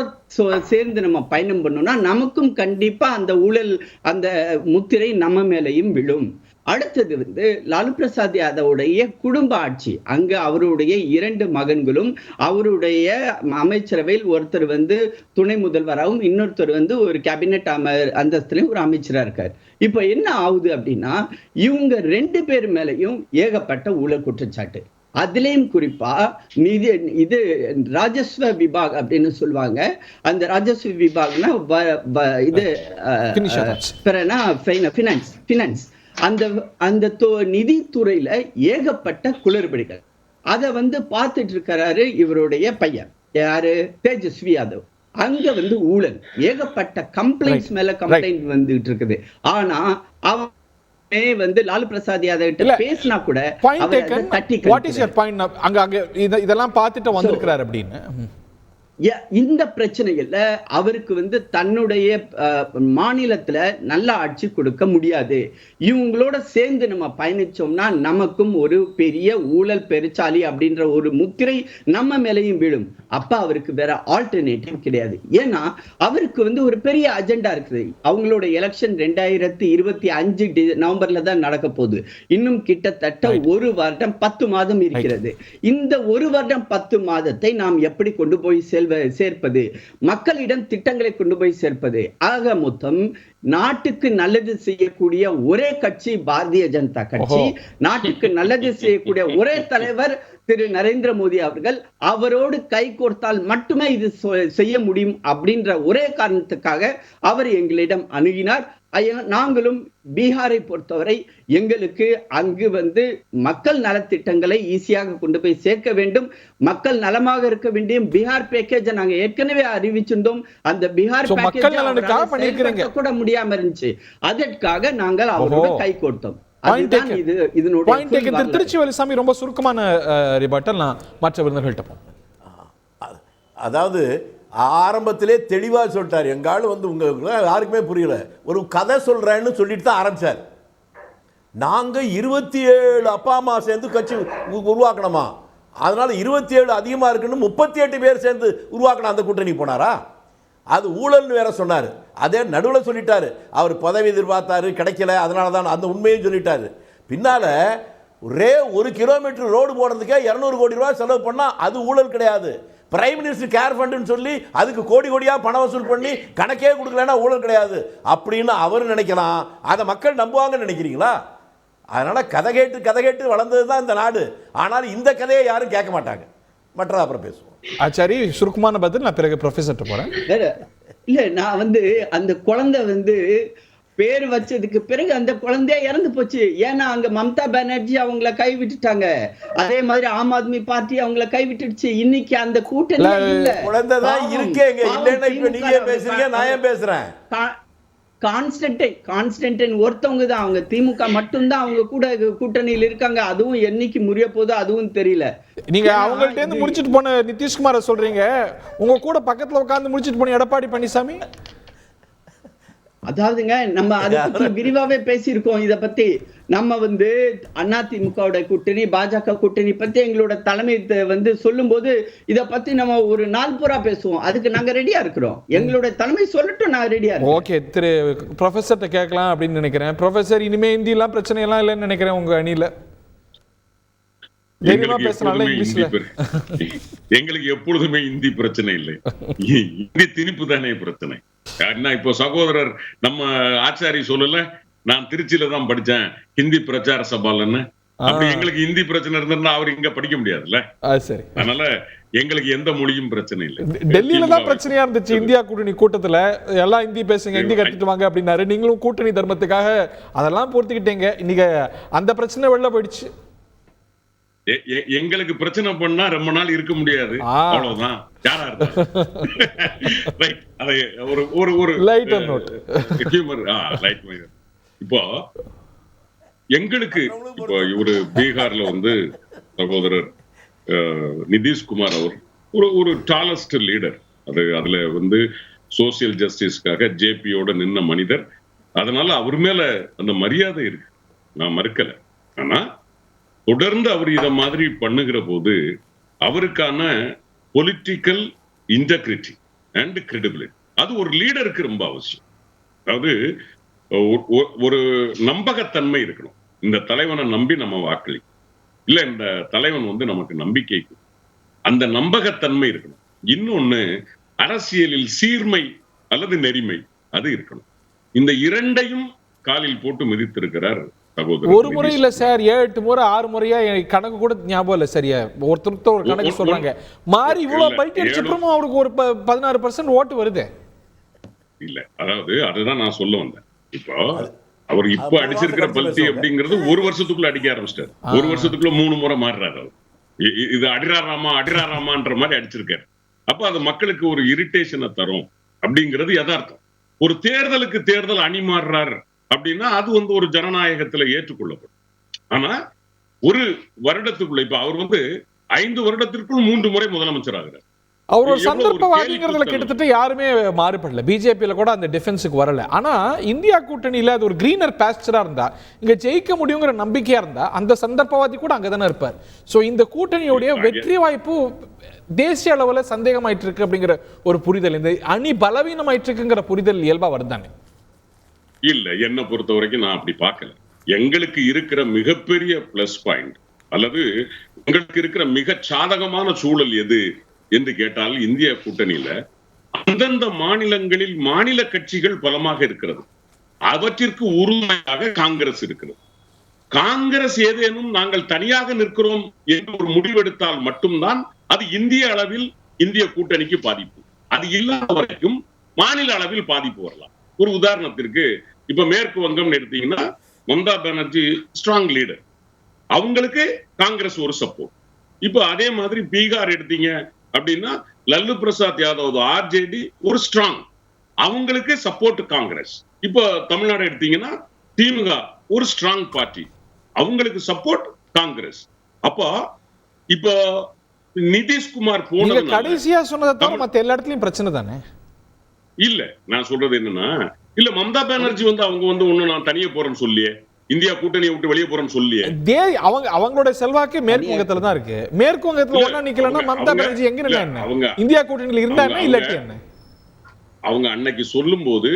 சேர்ந்து நம்ம பயணம் பண்ணோம்னா நமக்கும் கண்டிப்பா அந்த ஊழல் அந்த முத்திரை நம்ம மேலையும் விழும். அடுத்தது வந்து லாலு பிரசாத் யாதவுடைய குடும்ப ஆட்சி. அங்க அவருடைய 2 மகன்களும் அவருடைய அமைச்சரவையில் ஒருத்தர் வந்து துணை முதல்வராகவும் இன்னொருத்தர் வந்து ஒரு கேபினெட் அந்தஸ்துலயும் ஒரு அமைச்சரா இருக்காரு. இப்ப என்ன ஆகுது அப்படின்னா, இவங்க 2 பேர் மேலையும் ஏகப்பட்ட ஊழல் குற்றச்சாட்டு. அதுலயும் குறிப்பா இது ராஜஸ்வ விபாக் அப்படின்னு சொல்லுவாங்க. அந்த ராஜஸ்வ விபாக்னா இது பினான்ஸ். அந்த நிதித்துறையில ஏகப்பட்ட குளறுபடிகள். அத வந்து பார்த்துட்டு இருக்கிறாரு இவருடைய பையன், யாரு, தேஜஸ்வி யாதவ். அங்க வந்து ஊழல், ஏகப்பட்ட கம்ப்ளைண்ட்ஸ் மேல கம்ப்ளைண்ட் வந்துட்டு இருக்குது. ஆனா அவன் வந்து லாலு பிரசாத் யாதவ் கிட்ட பேசினா கூட இதெல்லாம் பார்த்துட்டு வந்திருக்கிறார் அப்படின்னு. இந்த பிரச்சனைகள்ல அவருக்கு வந்து தன்னுடைய மாநிலத்துல நல்ல ஆட்சி கொடுக்க முடியாது. இவங்களோட சேர்ந்து நம்ம பயணிச்சோம்னா நமக்கும் ஒரு பெரிய ஊழல் பெருச்சாலி அப்படின்ற ஒரு முத்திரை நம்ம மேலையும் விழும். அப்ப அவருக்கு வேற ஆல்டர்னேட்டிவ் கிடையாது. ஏன்னா அவருக்கு வந்து ஒரு பெரிய அஜெண்டா இருக்குது. அவங்களோட எலெக்ஷன் 2025 நவம்பர்ல தான் நடக்க போகுது. இன்னும் கிட்டத்தட்ட 1 வருடம் 10 மாதம் இருக்கிறது. இந்த 1 வருடம் 10 மாதத்தை நாம் எப்படி கொண்டு போய் சேர்ப்பது, மக்களிடம் திட்டங்களை கொண்டு போய் சேர்ப்பது. ஆக மொத்தம் நாட்டுக்கு நல்லது செய்யக்கூடிய ஒரே கட்சி பாரதிய ஜனதா கட்சி, நாட்டுக்கு நல்லது செய்யக்கூடிய ஒரே தலைவர் திரு நரேந்திர மோடி அவர்கள். அவரோடு கை கோர்த்தால் மட்டுமே இது செய்ய முடியும் அப்படின்ற ஒரே காரணத்துக்காக அவர் எங்களிடம் அணுகினார். நாங்களும் பீகாரை பொறுத்தவரை எங்களுக்கு அங்கு வந்து மக்கள் நலத்திட்டங்களை ஈஸியாக கொண்டு போய் சேர்க்க வேண்டும், மக்கள் நலமாக இருக்க வேண்டிய பீகார் பேக்கேஜ் நாங்க ஏற்கனவே அறிவிச்சிருந்தோம். அந்த பீகார் பேக்கேஜ் கூட முடியாம இருந்துச்சு. அதற்காக நாங்கள் அவரோட கை கோர்த்தோம். திருச்சி வேலுசாமி ரொம்ப சுருக்கமான ரிபார்ட்டல் நான் மற்ற விருந்தினர்கள்ட்ட போறேன். அதாவது ஆரம்பத்திலே தெளிவாக சொல்லிட்டார், எங்காலும் வந்து உங்களுக்கு யாருக்குமே புரியல, ஒரு கதை சொல்றேன்னு சொல்லிட்டு தான் ஆரம்பிச்சார். நாங்கள் 27 அப்பா அம்மா சேர்ந்து கட்சி உருவாக்கணுமா, அதனால 27 அதிகமாக இருக்குன்னு 38 பேர் சேர்ந்து உருவாக்கணும் அந்த கூட்டணி போனாரா? அது ஊழல்னு வேற சொன்னார். அதே நடுவில் சொல்லிட்டாரு, அவர் பதவி எதிர்பார்த்தாரு கிடைக்கல, அதனால தான் அந்த உண்மையும் சொல்லிட்டாரு. பின்னால ஒரே 1 கிலோமீட்டர் ரோடு போடுறதுக்கே 200 கோடி ரூபாய் செலவு பண்ணா அது ஊழல் கிடையாது. பிரைம் மினிஸ்டர் கேர் ஃபண்டுன்னு சொல்லி அதுக்கு கோடி கோடியாக பணம் வசூல் பண்ணி கணக்கே கொடுக்கலன்னா ஊழல் கிடையாது அப்படின்னு அவர் நினைக்கலாம். அதை மக்கள் நம்புவாங்கன்னு நினைக்கிறீங்களா? அதனால கதை கேட்டு வளர்ந்தது தான் இந்த நாடு. ஆனால் இந்த கதையை யாரும் கேட்க மாட்டாங்க. மற்றதை அப்புறம் பேசுவோம். ஆச்சாரி, சுருக்கமான பதில். நான் பிறகு ப்ரொஃபஸர்கிட்ட போறேன். இல்ல நான் வந்து அந்த குழந்தை வந்து பேர் வச்சதுக்கு பிறகு அந்த குழந்தைய இறந்து போச்சு. ஏன்னா அங்க மம்தா பானர்ஜி அவங்கள கைவிட்டுட்டாங்க, அதே மாதிரி ஆம் ஆத்மி பார்ட்டி அவங்கள கைவிட்டுடுச்சு. இன்னைக்கு அந்த கூட்டணி குழந்தைதான் இருக்கேங்க. இல்லைன்னா இப்ப நீங்க பேசுறீங்க, நான் ஏன் பேசுறேன்? கான்ஸ்டன்டைன் ஒருத்தவங்க தான், அவங்க திமுக மட்டும்தான் அவங்க கூட கூட்டணியில் இருக்காங்க. அதுவும் என்னைக்கு முறிய போதோ அதுவும் தெரியல. நீங்க அவங்கள்ட்ட இருந்து முடிச்சிட்டு போன நிதிஷ்குமார சொல்றீங்க, உங்க கூட பக்கத்துல உட்கார்ந்து முடிச்சிட்டு போன எடப்பாடி பழனிசாமி. அதாவதுங்க நம்ம அதை பத்தி விரிவாவே பேசியிருக்கோம். இத பத்தி நம்ம வந்து அதிமுக கூட்டணி பாஜக கூட்டணி பத்தி எங்களோட தலைமை வந்து சொல்லும் போது இத பத்தி நம்ம ஒரு நாள் பூரா பேசுவோம். அதுக்கு நாங்க ரெடியா இருக்கிறோம். எங்களோட தலைமை சொல்லட்டும், நான் ரெடியா இருக்கேன். ஓகே, திரு ப்ரொஃபஸர்ட்ட கேட்கலாம் அப்படின்னு நினைக்கிறேன். ப்ரொஃபஸர், இனிமே இந்தி எல்லாம் பிரச்சனை எல்லாம் இல்லைன்னு நினைக்கிறேன் உங்க அணியில. எங்களுக்கு எப்பொழுதுமே இந்தி பிரச்சனை இல்லை, இந்தி திணிப்பு தானே பிரச்சனை. என்ன இப்போ சகோதரர் நம்ம ஆச்சாரி சொல்லல, நான் திருச்சியில தான் படிச்சேன் ஹிந்தி பிரச்சார சபாலன்னு. அப்படி எங்களுக்கு ஹிந்தி பிரச்சனை இருந்ததுன்னா அவர் இங்க படிக்க முடியாதுல்ல. சரி, அதனால எங்களுக்கு எந்த மொழியும் பிரச்சனை இல்லை. டெல்லியில தான் பிரச்சனையா இருந்துச்சு. இந்தியா கூட்டணி கூட்டத்துல எல்லாம் ஹிந்தி பேசுங்க, ஹிந்தி கத்துட்டு வாங்க அப்படின்னாரு. நீங்களும் கூட்டணி தர்மத்துக்காக அதெல்லாம் பொறுத்துக்கிட்டீங்க. இன்னைக்கு அந்த பிரச்சனை வெளில போயிடுச்சு. எங்களுக்கு பிரச்சனை பண்ணா ரொம்ப நாள் இருக்க முடியாது, அவ்வளவுதான். யாரா இருந்தா ஒரு லைட் நோட் ஹியூமர் லைட். இப்போ எங்களுக்கு இப்போ இவரு பீகார்ல வந்து சகோதரர் நிதிஷ்குமார் அவர் ஒரு டாலஸ்ட் லீடர். அதுல வந்து சோசியல் ஜஸ்டிஸ்க்காக ஜேபியோட நின்ன மனிதர். அதனால அவர் மேல அந்த மரியாதை இருக்கு, நான் மறுக்கல. ஆனா தொடர்ந்து அவர் இத மாதிரி பண்ணுகிற போது அவருக்கான பொலிட்டிக்கல் இன்டெகிரிட்டி அண்ட் கிரெடிபிலிட்டி அது ஒரு லீடருக்கு ரொம்ப அவசியம். அதாவது ஒரு நம்பகத்தன்மை இருக்கணும். இந்த தலைவனை நம்பி நம்ம வாக்களிக்கணும், இல்ல இந்த தலைவன் வந்து நமக்கு நம்பிக்கைக்கு அந்த நம்பகத்தன்மை இருக்கணும். இன்னொன்னு அரசியலில் சீர்மை அல்லது நெறிமை அது இருக்கணும். இந்த இரண்டையும் காலில் போட்டு மிதித்திருக்கிறார் சகோதரர். ஒரு முறை இல்ல சார், 7 முறை 6 முறையா கணக்கு கூட ஞாபகம் இல்ல சரியா. ஒருத்தர் ஒரு கணக்கு சொல்றாங்க மாறி இவ்வளவு பல்ட்டி அடிச்சப்புறமா அவருக்கு ஒரு 16% ஓட்டு வருது இல்ல. அதாவது அதுதான் நான் சொல்ல வந்தேன். இப்போ அவர் இப்ப அடிச்சிருக்கிற பல்ட்டி அப்படிங்கிறது ஒரு வருஷத்துக்குள்ள அடிக்க ஆரம்பிச்சிட்டாரு. ஒரு வருஷத்துக்குள்ள 3 முறை மாறுறாரு. அவர் இது அடிராராமான்ற மாதிரி அடிச்சிருக்காரு. அப்ப அது மக்களுக்கு ஒரு இரிட்டேஷனை தரும் அப்படிங்கிறது யதார்த்தம். ஒரு தேர்தலுக்கு தேர்தல் அணி மாறுறாரு அப்படின்னா அது வந்து ஒரு ஜனநாயகத்துல ஏற்றுக்கொள்ளப்படும். ஆனா ஒரு வருடத்துக்குள்ள இப்ப அவர் வந்து 5 வருடத்திற்குள் 3 முறை முதலமைச்சர் ஆகிறார். அவர் ஒரு சந்தர்ப்பவாதிங்கிறதுல கிட்டத்தட்ட யாருமே மாறுபடல. பிஜேபியில கூட அந்த டிஃபென்ஸுக்கு வரல. ஆனா இந்தியா கூட்டணியில அது ஒரு கிரீனர் பாஸ்டரா இருந்தா, இங்க ஜெயிக்க முடியுங்கிற நம்பிக்கையா இருந்தா, அந்த சந்தர்ப்பவாதி கூட அங்கதானே இருப்பார். சோ இந்த கூட்டணியுடைய வெற்றி வாய்ப்பு தேசிய அளவுல சந்தேகமாயிட்டு இருக்கு அப்படிங்கிற ஒரு புரிதல், இந்த அணி பலவீனமாயிட்டு இருக்குங்கிற புரிதல் இயல்பா வருதானே? இல்ல, என்ன பொறுத்த வரைக்கும் நான் அப்படி பார்க்கல. எங்களுக்கு இருக்கிற மிகப்பெரிய பிளஸ் பாயிண்ட் அல்லது உங்களுக்கு இருக்கிற மிக சாதகமான சூழல் எது என்று கேட்டால், இந்திய கூட்டணியில அந்தந்த மாநிலங்களில் மாநில கட்சிகள் பலமாக இருக்கிறது. அவற்றிற்கு உறுதுணையாக காங்கிரஸ் இருக்கிறது. காங்கிரஸ் ஏதேனும் நாங்கள் தனியாக நிற்கிறோம் என்று ஒரு முடிவெடுத்தால் மட்டும்தான் அது இந்திய அளவில் இந்திய கூட்டணிக்கு பாதிப்பு. அது இல்லாத வரைக்கும் மாநில அளவில் பாதிப்பு வரலாம். ஒரு உதாரணத்திற்கு இப்ப மேற்கு வங்கம் எடுத்தீங்கன்னா மம்தா பானர்ஜி ஸ்ட்ராங் லீடர், அவங்களுக்கு காங்கிரஸ் ஒரு சப்போர்ட். இப்ப அதே மாதிரி பீகார் எடுத்தீங்க அப்படின்னா லல்லு பிரசாத் யாதவ் ஆர்ஜேடி ஒரு ஸ்ட்ராங், அவங்களுக்கு சப்போர்ட் காங்கிரஸ். இப்போ தமிழ்நாடு எடுத்தீங்கன்னா திமுக ஒரு ஸ்ட்ராங் பார்ட்டி, அவங்களுக்கு சப்போர்ட் காங்கிரஸ். அப்போ இப்போ நிதிஷ்குமார் போன கடைசியா சொன்னதை தவிர மத்த எல்லா இடத்துலயும் பிரச்சனை தானே இல்ல. நான் சொல்றது என்னன்னா, இல்ல மம்தா பானர்ஜி வந்து அவங்க வந்து ஒண்ணு நான் தனியே போறேன்னு சொல்லியே, இந்தியா கூட்டணியை விட்டு வெளியே போறேன்னு சொல்லியே, அவங்களோட செல்வாக்கு மேற்கு வங்கத்துல தான் இருக்கு. மேற்கு வங்கத்துல ஒண்ணா நிக்கலன்னா மம்தா பானர்ஜி எங்க நின்னா இந்தியா கூட்டணியில இருந்தா என்ன இல்லாட்டி என்ன? அவங்க அன்னைக்கு சொல்லும் போது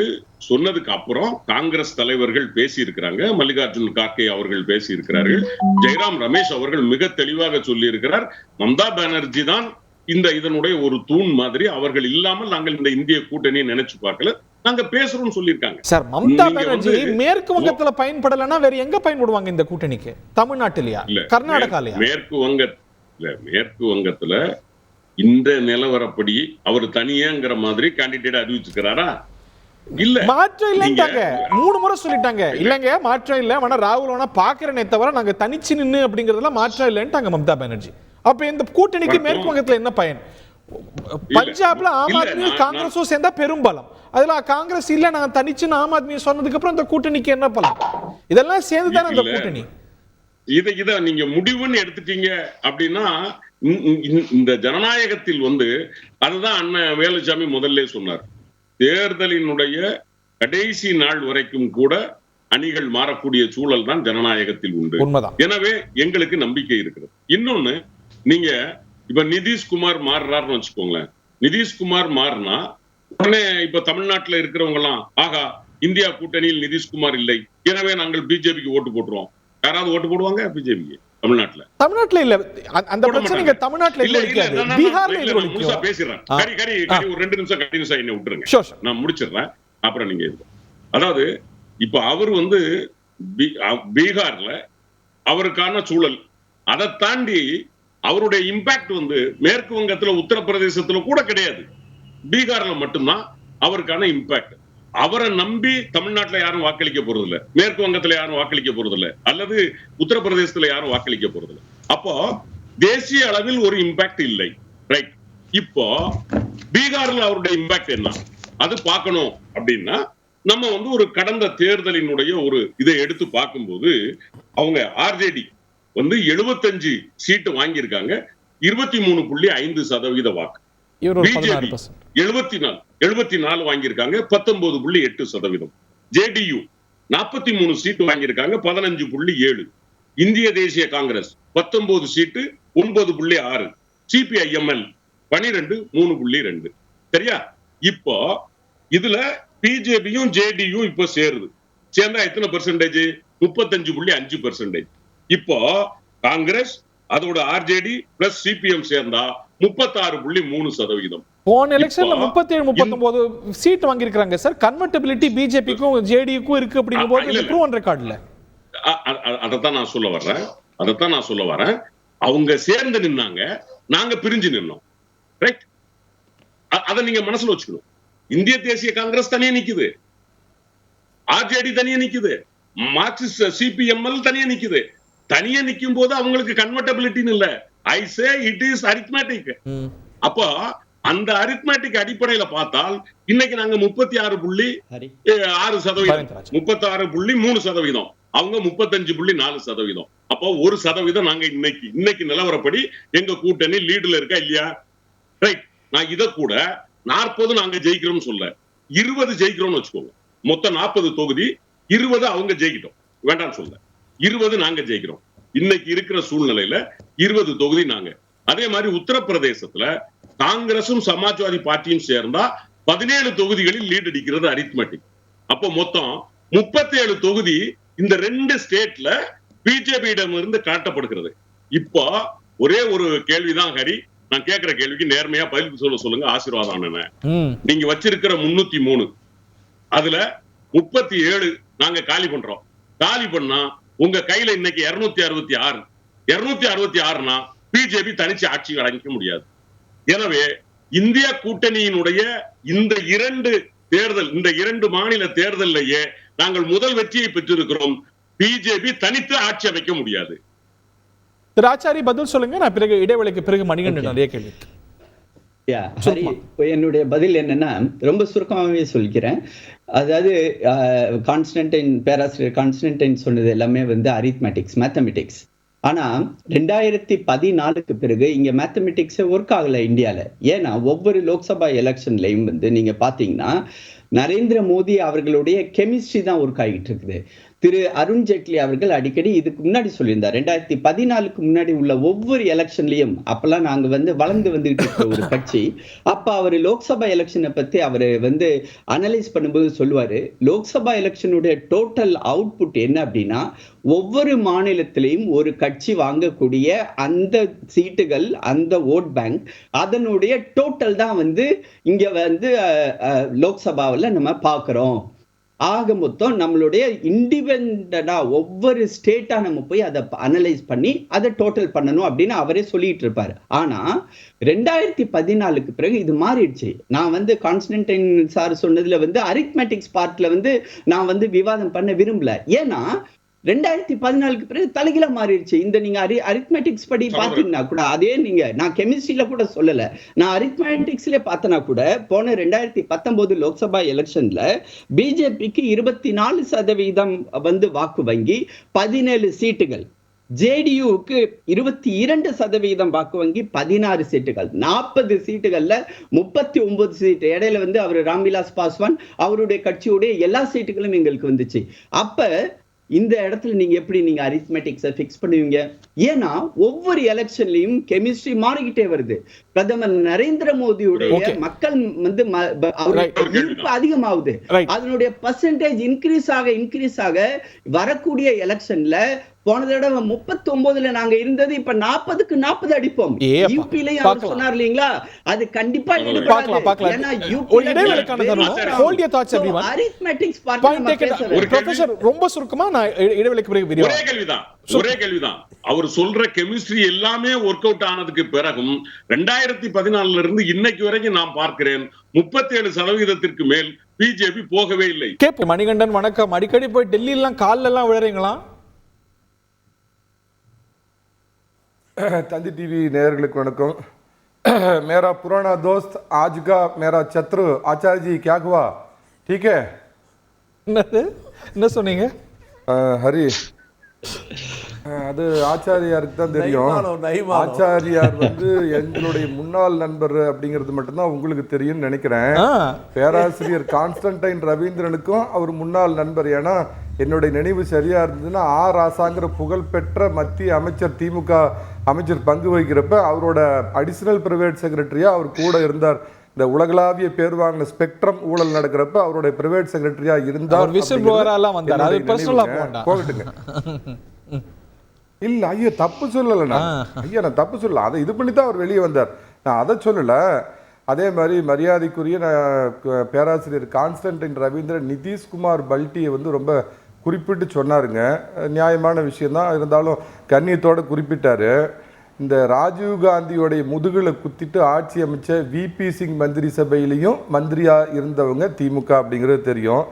சொன்னதுக்கு அப்புறம் காங்கிரஸ் தலைவர்கள் பேசி இருக்கிறாங்க. மல்லிகார்ஜுன் கார்கே அவர்கள் பேசி இருக்கிறார்கள். ஜெயராம் ரமேஷ் அவர்கள் மிக தெளிவாக சொல்லி இருக்கிறார், மம்தா பானர்ஜி தான் இதனுடைய ஒரு தூண் மாதிரி, அவர்கள் இல்லாமல் நாங்கள் இந்த இந்திய கூட்டணியை நினைச்சு பார்க்கல, நாங்க பேசுறோம் சொல்லியிருக்காங்க. சார் மம்தா பானர்ஜி மேற்கு வங்கத்துல பயன்படலன்னா வேற எங்க பயன்படுவாங்க இந்த கூட்டணிக்கு? தமிழ்நாட்டிலயா, கர்நாடகாலயா? மேற்கு வங்கத்துல இந்த நிலவரப்படி அவர் தனியாங்கிற மாதிரி கேண்டிடேட் அறிவிச்சிருக்கிறாரா? இல்ல, மாற்றம் இல்லைன்றாங்க. 3 முறை சொல்லிட்டாங்க. இல்லங்க மாற்றம் இல்ல, வேணா ராகுல் வேணா பாக்குறனே தவிர நாங்க தனிச்சு நின்னு அப்படிங்கறதெல்லாம் மாற்றம் இல்லைன்ட்டாங்க மம்தா பானர்ஜி. அப்ப இந்த கூட்டணிக்கு மேற்கு வங்கத்துல என்ன பயன்? பஞ்சாப்ல ஆம் ஆத்மி காங்கிரஸும் சேர்ந்தா பெரும்பலம். அதுல காங்கிரஸ் இல்ல நான் தனிச்சு ஆம் ஆத்மி சொன்னதுக்கு அப்புறம் இந்த கூட்டணிக்கு என்ன பலம்? இதெல்லாம் சேர்ந்து தானே அந்த கூட்டணி. இத நீங்க முடிவுன்னு எடுத்துட்டீங்க அப்படின்னா, இந்த ஜனநாயகத்தில் வந்து அதுதான் அண்ணன் வேலுச்சாமி முதல்ல சொன்னார், தேர்தலினுடைய கடைசி நாள் வரைக்கும் கூட அணிகள் மாறக்கூடிய சூழல் தான் ஜனநாயகத்தில் உண்டு. எனவே எங்களுக்கு நம்பிக்கை இருக்கிறது. இன்னொன்னு, நீங்க இப்ப நிதிஷ்குமார் மாறுறாருன்னு வச்சுக்கோங்களேன். நிதிஷ்குமார் மாறினா உடனே இப்ப தமிழ்நாட்டுல இருக்கிறவங்க எல்லாம் ஆகா இந்தியா கூட்டணியில் நிதிஷ்குமார் இல்லை, எனவே நாங்கள் பிஜேபிக்கு ஓட்டு போட்டுருவோம். யாராவது ஓட்டு போடுவாங்க பிஜேபிக்கு? தமிழ்நாட்டுல இல்ல அந்த பிரச்சனை நீங்க தமிழ்நாட்டுல இல்ல, பீகார்ல முழுசா பேசுறேன். ஒரு 2 நிமிஷம் கண்டினியூஸா என்ன விட்டுருங்க, நான் முடிச்சிடுறேன், அப்புறம் நீங்க. அதாவது இப்ப அவர் பீகார்ல அவருக்கான சூழல், அதை தாண்டி அவருடைய இம்பாக்ட் மேற்கு வங்கத்துல உத்தரப்பிரதேசத்துல கூட கிடையாது, பீகார்ல மட்டும்தான் அவருக்கான இம்பாக்ட். அவரை நம்பி தமிழ்நாட்டுல யாரும் வாக்களிக்க போறதில்லை, மேற்கு வங்கத்துல யாரும் வாக்களிக்க போறதில்லை, அல்லது உத்தரப்பிரதேசத்துல யாரும் வாக்களிக்க போறதில்லை. அப்போ தேசிய அளவில் ஒரு இம்பாக்ட் இல்லை. ரைட். இப்போ பீகார்ல அவருடைய இம்பாக்ட் என்ன, அது பார்க்கணும் அப்படின்னா நம்ம ஒரு கடந்த தேர்தலினுடைய ஒரு இதை எடுத்து பார்க்கும்போது அவங்க ஆர்ஜேடி 75 சீட்டு வாங்கியிருக்காங்க, 23.5% வாக்கு. பிஜேபி 74 வாங்கியிருக்காங்க, 19.8%. ஜேடியு 43 சீட்டு வாங்கியிருக்காங்க, 15.7. இந்திய தேசிய காங்கிரஸ் 19 சீட்டு, 9.6. சிபிஐஎம்எல் 12, 3.2. சரியா? இப்போ இதுல பிஜேபியும் ஜேடியும் இப்ப சேர்ந்தா எத்தனை பெர்சன்டேஜ்? 35.5%. இப்போ காங்கிரஸ் அதோட ஆர்ஜேடி பிளஸ் சிபிஎம் சேர்ந்தா 36.3%. போன எலெக்ஷன்ல 37-39 சீட் வாங்கி இருக்காங்க சார். கன்வர்ட்டபிலிட்டி பிஜேபிக்கும் ஜேடியுக்கும் இருக்கு அப்படிங்கும்போது ப்ரூவன் ரெக்கார்ட்ல. அதத்தான் நான் சொல்ல வரேன். அவங்க சேர்ந்து நின்னாங்க, நாங்க பிரிஞ்சு நின்னோம். ரைட். அத நீங்க மனசுல வச்சுக்கணும். இந்திய தேசிய காங்கிரஸ் தனியா நிக்குது, ஆர்ஜேடி தனியா நிக்குது, மார்க்சிஸ்ட் சிபிஎம்எல் தனியா நிக்குது. தனியா நிக்கும் போது அவங்களுக்கு கன்வர்ட்டபிலிட்டின்னு இல்ல, ஐ சே இட் இஸ் அரித்மெட்டிக். அப்போ அந்த அரித்மெட்டிக் அடிப்படையில பார்த்தால் இன்னைக்கு நாங்க 36.6%, 36.3%, அவங்க 35.4%. அப்போ 1% நாங்க இன்னைக்கு நிலவரப்படி எங்க கூட்டணி லீடுல இருக்கா இல்லையா? ரைட். நான் இத கூட 40 நாங்க ஜெயிக்கிறோம் சொல்ல, 20 ஜெயிக்கிறோம்னு வச்சுக்கோங்க. மொத்தம் 40 தொகுதி, 20 அவங்க ஜெயிக்கிட்டோம், வேண்டாம் சொல்ல, 20 நாங்க ஜெயிக்கிறோம். இன்னைக்கு இருக்கிற சூழ்நிலையில 20 தொகுதி நாங்க. அதே மாதிரி உத்தரப்பிரதேசத்துல காங்கிரசும் சமாஜ்வாதி பார்ட்டியும் சேர்ந்தா 17 தொகுதிகளில் லீட் அடிக்கிறது அரித்மெட்டிக். அப்போ மொத்தம் 37 தொகுதி இந்த 2 ஸ்டேட்ல பிஜேபியிடம் இருந்து காட்டப்படுகிறது. இப்போ ஒரே ஒரு கேள்விதான் ஹரி, நான் கேட்கிற கேள்விக்கு நேர்மையா பதில் சொல்லுங்க. ஆசீர்வாதம். நீங்க வச்சிருக்கிற 303 அதுல 37 நாங்க காலி பண்றோம். காலி பண்ணா உங்க கையில இன்னைக்கு 266னா பிஜேபி தனிச்சு ஆட்சி அடங்கிக்க முடியாது. எனவே இந்திய கூட்டணியினுடைய இந்த 2 மாநில தேர்தலையே நாங்கள் முதல் வெற்றியை பெற்றிருக்கிறோம். பிஜேபி தனித்து ஆட்சி அமைக்க முடியாது. திரு ஆச்சாரி பதில் சொல்லுங்க, நான் பிறகு இடைவேளைக்கு பிறகு மணிகண்டன் நிறைய கேள்வி. என்னுடைய பதில் என்னன்னா ரொம்ப சுருக்கமாகவே சொல்கிறேன். அதாவது கான்ஸ்டன்டைன், பேராசிரியர் கான்ஸ்டன்டைன் சொன்னது எல்லாமே அரித்மெட்டிக்ஸ், மேத்தமெட்டிக்ஸ். ஆனா 2014க்கு பிறகு இங்க மேத்தமெட்டிக்ஸ் ஒர்க் ஆகல இந்தியால. ஏன்னா ஒவ்வொரு லோக்சபா எலெக்ஷன்லயும் நீங்க பாத்தீங்கன்னா நரேந்திர மோடி அவர்களுடைய கெமிஸ்ட்ரி தான் ஒர்க் ஆகிட்டு இருக்குது. திரு அருண் ஜேட்லி அவர்கள் அடிக்கடி இதுக்கு முன்னாடி சொல்லியிருந்தார், 2014க்கு முன்னாடி உள்ள ஒவ்வொரு எலெக்ஷன்லயும், அப்பெல்லாம் நாங்க வளர்ந்து வந்துகிட்டு இருக்கிற ஒரு கட்சி, அப்ப அவரு லோக்சபா எலெக்ஷனை பத்தி அவரு அனலைஸ் பண்ணும்போது சொல்லுவாரு, லோக்சபா எலெக்ஷனுடைய டோட்டல் அவுட்புட் என்ன அப்படின்னா, ஒவ்வொரு மாநிலத்திலையும் ஒரு கட்சி வாங்கக்கூடிய அந்த சீட்டுகள், அந்த ஓட் பேங்க், அதனுடைய டோட்டல் தான் இங்க லோக்சபாவில் நம்ம பார்க்கிறோம். ஆக மொத்தம் நம்மளுடைய இண்டிபெண்டா ஒவ்வொரு ஸ்டேட்டா நம்ம போய் அதை அனலைஸ் பண்ணி அதை டோட்டல் பண்ணணும் அப்படின்னு அவரே சொல்லிட்டு இருப்பாரு. ஆனா 2014க்கு பிறகு இது மாறிடுச்சு. நான் கான்ஸ்டன்டைன் சார் சொன்னதுல அரித்மெட்டிக்ஸ் பார்ட்ல நான் விவாதம் பண்ண விரும்பல. ஏன்னா 2014க்கு பிறகு தலைகீழா மாறிடுச்சு. இந்த நீங்க அரித்மெட்டிக்ஸ் படி பாத்தீங்கன்னா கூட, அதே நான் கெமிஸ்ட்ரியில கூட சொல்லல, நான் அரித்மெட்டிக்ஸ்ல பார்த்தனா கூட போன 2019 லோக்சபா எலெக்ஷன்ல பிஜேபிக்கு 24% வாக்கு வங்கி, 17 சீட்டுகள். ஜேடியுக்கு 22% வாக்கு வங்கி, 16 சீட்டுகள். 40 சீட்டுகள்ல 39 சீட்டு. இடையில அவர் ராம்விலாஸ் பாஸ்வான் அவருடைய கட்சியுடைய எல்லா சீட்டுகளும் எங்களுக்கு வந்துச்சு. அப்ப இந்த இடத்துல நீங்க எப்படி அரித்மெட்டிக்ஸை ஃபிக்ஸ் பண்ணுவீங்க? ஏன்னா ஒவ்வொரு எலெக்ஷன்லயும் கெமிஸ்ட்ரி மாறிக்கிட்டே வருது. பிரதமர் நரேந்திர மோடியுடைய மக்கள் ஈர்ப்பு அதிகமாகுது, அதனுடைய பர்சன்டேஜ் இன்க்ரீஸ் ஆக வரக்கூடிய எலெக்ஷன்ல போன தடவை 39ல நாங்க இருந்தது இப்ப 40க்கு 40 அடிப்போம். யூபிலயும் அவர் சொன்னார் இல்லீங்களா, அது கண்டிப்பா பார்க்கலாம். ஏன்னா ஒரு இடைவேளைக்கான தருணம். Hold your thoughts everyone. Arithmetics part professor ரொம்ப சுருக்கமா நான் இடைவேளைக்கு பிறகு வீடியோ. ஒரே கேள்விதான். அவர் சொல்ற கெமிஸ்ட்ரி எல்லாமே ஒர்க் அவுட் ஆனதுக்கு பிறகும் 2014 இருந்து இன்னைக்கு வரைக்கும் நான் பார்க்கிறேன் 37% மேல் பிஜேபி போகவே இல்லை. மணிகண்டன் வணக்கம். அடிக்கடி போய் டெல்லி எல்லாம் கால்ல எல்லாம் விழுறீங்களா? तंदी टीवी நேயர்களுக்கு வணக்கம். मेरा पुराना दोस्त आज का मेरा छत्र आचार्य जी क्या हुआ ठीक है? என்ன சொன்னீங்க? ஹரி அது ஆச்சாரியாருக்கு தான் தெரியும். ஆச்சாரியார் வந்து எங்களுடைய முன்னாள் நண்பர் அப்படிங்கிறது மட்டும்தான் உங்களுக்கு தெரியும் நினைக்கிறேன். பேராசிரியர் கான்ஸ்டன்டைன் ரவீந்திரனுக்கும் அவர் முன்னாள் நண்பர். ஏன்னா என்னுடைய நினைவு சரியா இருந்ததுன்னா ராசாங்கிற புகழ்பெற்ற மத்திய அமைச்சர் திமுக அமைச்சர் பங்கு வகிக்கிறப்ப அவரோட அடிஷனல் பிரைவேட் செக்ரட்டரியா அவர் கூட இருந்தார். இந்த உலகளாவிய பேர் வாங்கின ஸ்பெக்ட்ரம் ஊழல் நடக்கிறப்ப அவருடைய பிரைவேட் செக்ரட்டரியா இருந்தார். போகட்டுங்க. இல்ல ஐயா தப்பு சொல்லல, ஐயா நான் தப்பு சொல்லல. அதை இது பண்ணி தான் அவர் வெளியே வந்தார், நான் அதை சொல்லல. அதே மாதிரி மரியாதைக்குரிய பேராசிரியர் கான்ஸ்டன்டைன் ரவீந்திரன் நிதிஷ்குமார் பல்டியை வந்து ரொம்ப குறிப்பிட்டு சொன்னாருங்க. நியாயமான விஷயம்தான், இருந்தாலும் கண்ணியத்தோடு குறிப்பிட்டாரு. இந்த ராஜீவ்காந்தியோடைய முதுகில் குத்திட்டு ஆட்சி அமைச்ச விபி சிங் மந்திரி சபையிலையும் மந்திரியாக இருந்தவங்க திமுக அப்படிங்கிறது தெரியும்.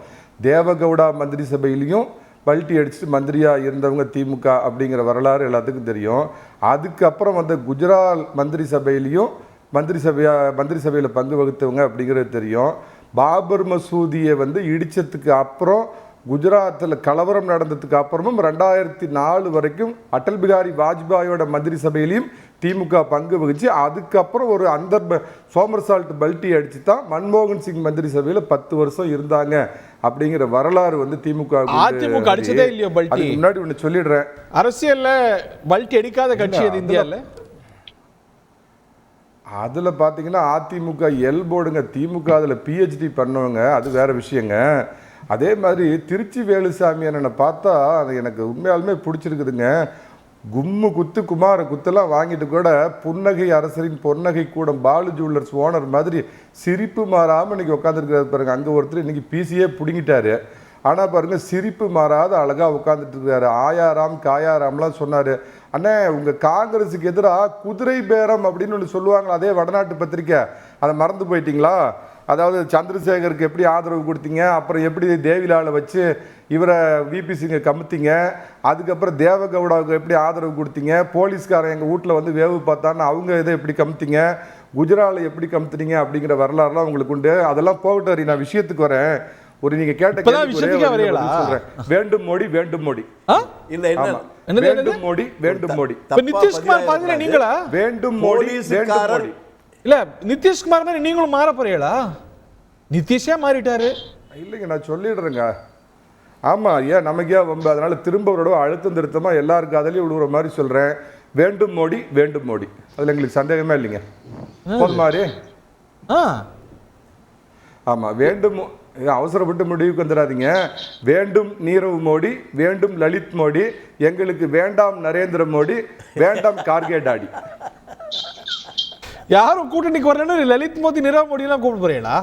தேவகவுடா மந்திரி சபையிலையும் பல்ட்டி அடிச்சுட்டு மந்திரியாக இருந்தவங்க திமுக அப்படிங்கிற வரலாறு எல்லாத்துக்கும் தெரியும். அதுக்கப்புறம் வந்து குஜராத் மந்திரி சபையிலையும் மந்திரி சபையில் பங்கு வகுத்தவங்க அப்படிங்கிறது தெரியும். பாபர் மசூதியை வந்து இடித்ததுக்கு அப்புறம் குஜராத்தில் கலவரம் நடந்ததுக்கு அப்புறமும் 2004 வரைக்கும் அடல் பிகாரி வாஜ்பாயோட மந்திரி சபையிலையும் திமுக பங்கு வகிச்சு அதுக்கப்புறம் ஒரு சோமர்சால்ட் பல்ட்டி அடிச்சு தான் மன்மோகன் சிங் மந்திரி சபையில் 10 வருஷம் இருந்தாங்க அப்படிங்கிற வரலாறு வந்து திமுக அடிச்சதே இல்லையோ பல்ட்டி. முன்னாடி ஒன்று சொல்லிடுறேன், அரசியல்ல பல்ட்டி அடிக்காத கட்சி அது இந்தியாவில். அதில் பார்த்தீங்கன்னா அதிமுக போர்டுங்க, திமுக அதில் பிஹெச்டி பண்ணவங்க, அது வேற விஷயங்க. அதே மாதிரி திருச்சி வேலுசாமி என்னை பார்த்தா அது எனக்கு உண்மையாலுமே பிடிச்சிருக்குதுங்க. கும்மு குத்து குமார குத்தெல்லாம் வாங்கிட்டு கூட புன்னகை அரசரின் பொன்னகை கூடம் பாலு ஜுவல்லர்ஸ் ஓனர் மாதிரி சிரிப்பு மாறாமல் இன்னைக்கு உட்காந்துருக்கிறாரு பாருங்க. அங்கே ஒருத்தர் இன்னைக்கு பிசியே பிடுங்கிட்டாரு, ஆனால் பாருங்க சிரிப்பு மாறாத அழகாக உட்காந்துட்டு இருக்காரு. ஆயாராம் காயாராம்லாம் சொன்னார். அண்ணே உங்கள் காங்கிரஸுக்கு எதிராக குதிரை பேரம் அப்படின்னு ஒன்று சொல்லுவாங்களா, அதே வடநாட்டு பத்திரிக்கை, அதை மறந்து போயிட்டீங்களா? அதாவது சந்திரசேகருக்கு எப்படி ஆதரவு கொடுத்தீங்க, அப்புறம் எப்படி தேவிலாலை வச்சு இவரை விபி சிங்கை கமுத்திங்க, அதுக்கப்புறம் தேவகவுடாவுக்கு எப்படி ஆதரவு கொடுத்தீங்க, போலீஸ்காரன் எங்கள் வீட்டில் வந்து வேவு பார்த்தான்னு அவங்க இதை எப்படி கமுத்திங்க, குஜராத்தில் எப்படி கமுத்துனீங்க அப்படிங்கிற வரலாறுலாம் உங்களுக்கு உண்டு. அதெல்லாம் போகட்டும், நான் விஷயத்துக்கு வரேன். ஒரு நீங்க கேட்ட சொல்றேன், வேண்டும் மோடி வேண்டும் மோடி வேண்டும் மோடி வேண்டும் மோடி நிதிஷ்குமார் பாத்தீங்கன்னா நீங்களா வேண்டும் மோடி வேண்டும் மோடி இல்ல நிதிஷ்குமார் தான் நீங்களும் மாற போறீங்களா? நிதிஷே மாறிட்டாரு. இல்லைங்க நான் சொல்லிடுறேங்க. ஆமா ஏன் நமக்கே வம்பு, அதனால திரும்ப ஒரு அழுத்தம் திருத்தமா எல்லாருக்கும் அதிலேயே விடுற மாதிரி சொல்றேன். வேண்டும் மோடி வேண்டும் மோடி, அதுல எங்களுக்கு சந்தேகமே இல்லைங்க. மாதிரி ஆமா வேண்டும், அவசரப்பட்டு முடிவுக்கு வந்துடாதீங்க. வேண்டும் நீரவ் மோடி, வேண்டும் லலித் மோடி, எங்களுக்கு வேண்டாம் நரேந்திர மோடி, வேண்டாம் கார்கே டாடி. யாரும் கூட்டணிக்கு வரலன்னு லலித் மோடி நீரவ் மோடி எல்லாம் கூப்பிட்டு போறீங்களா?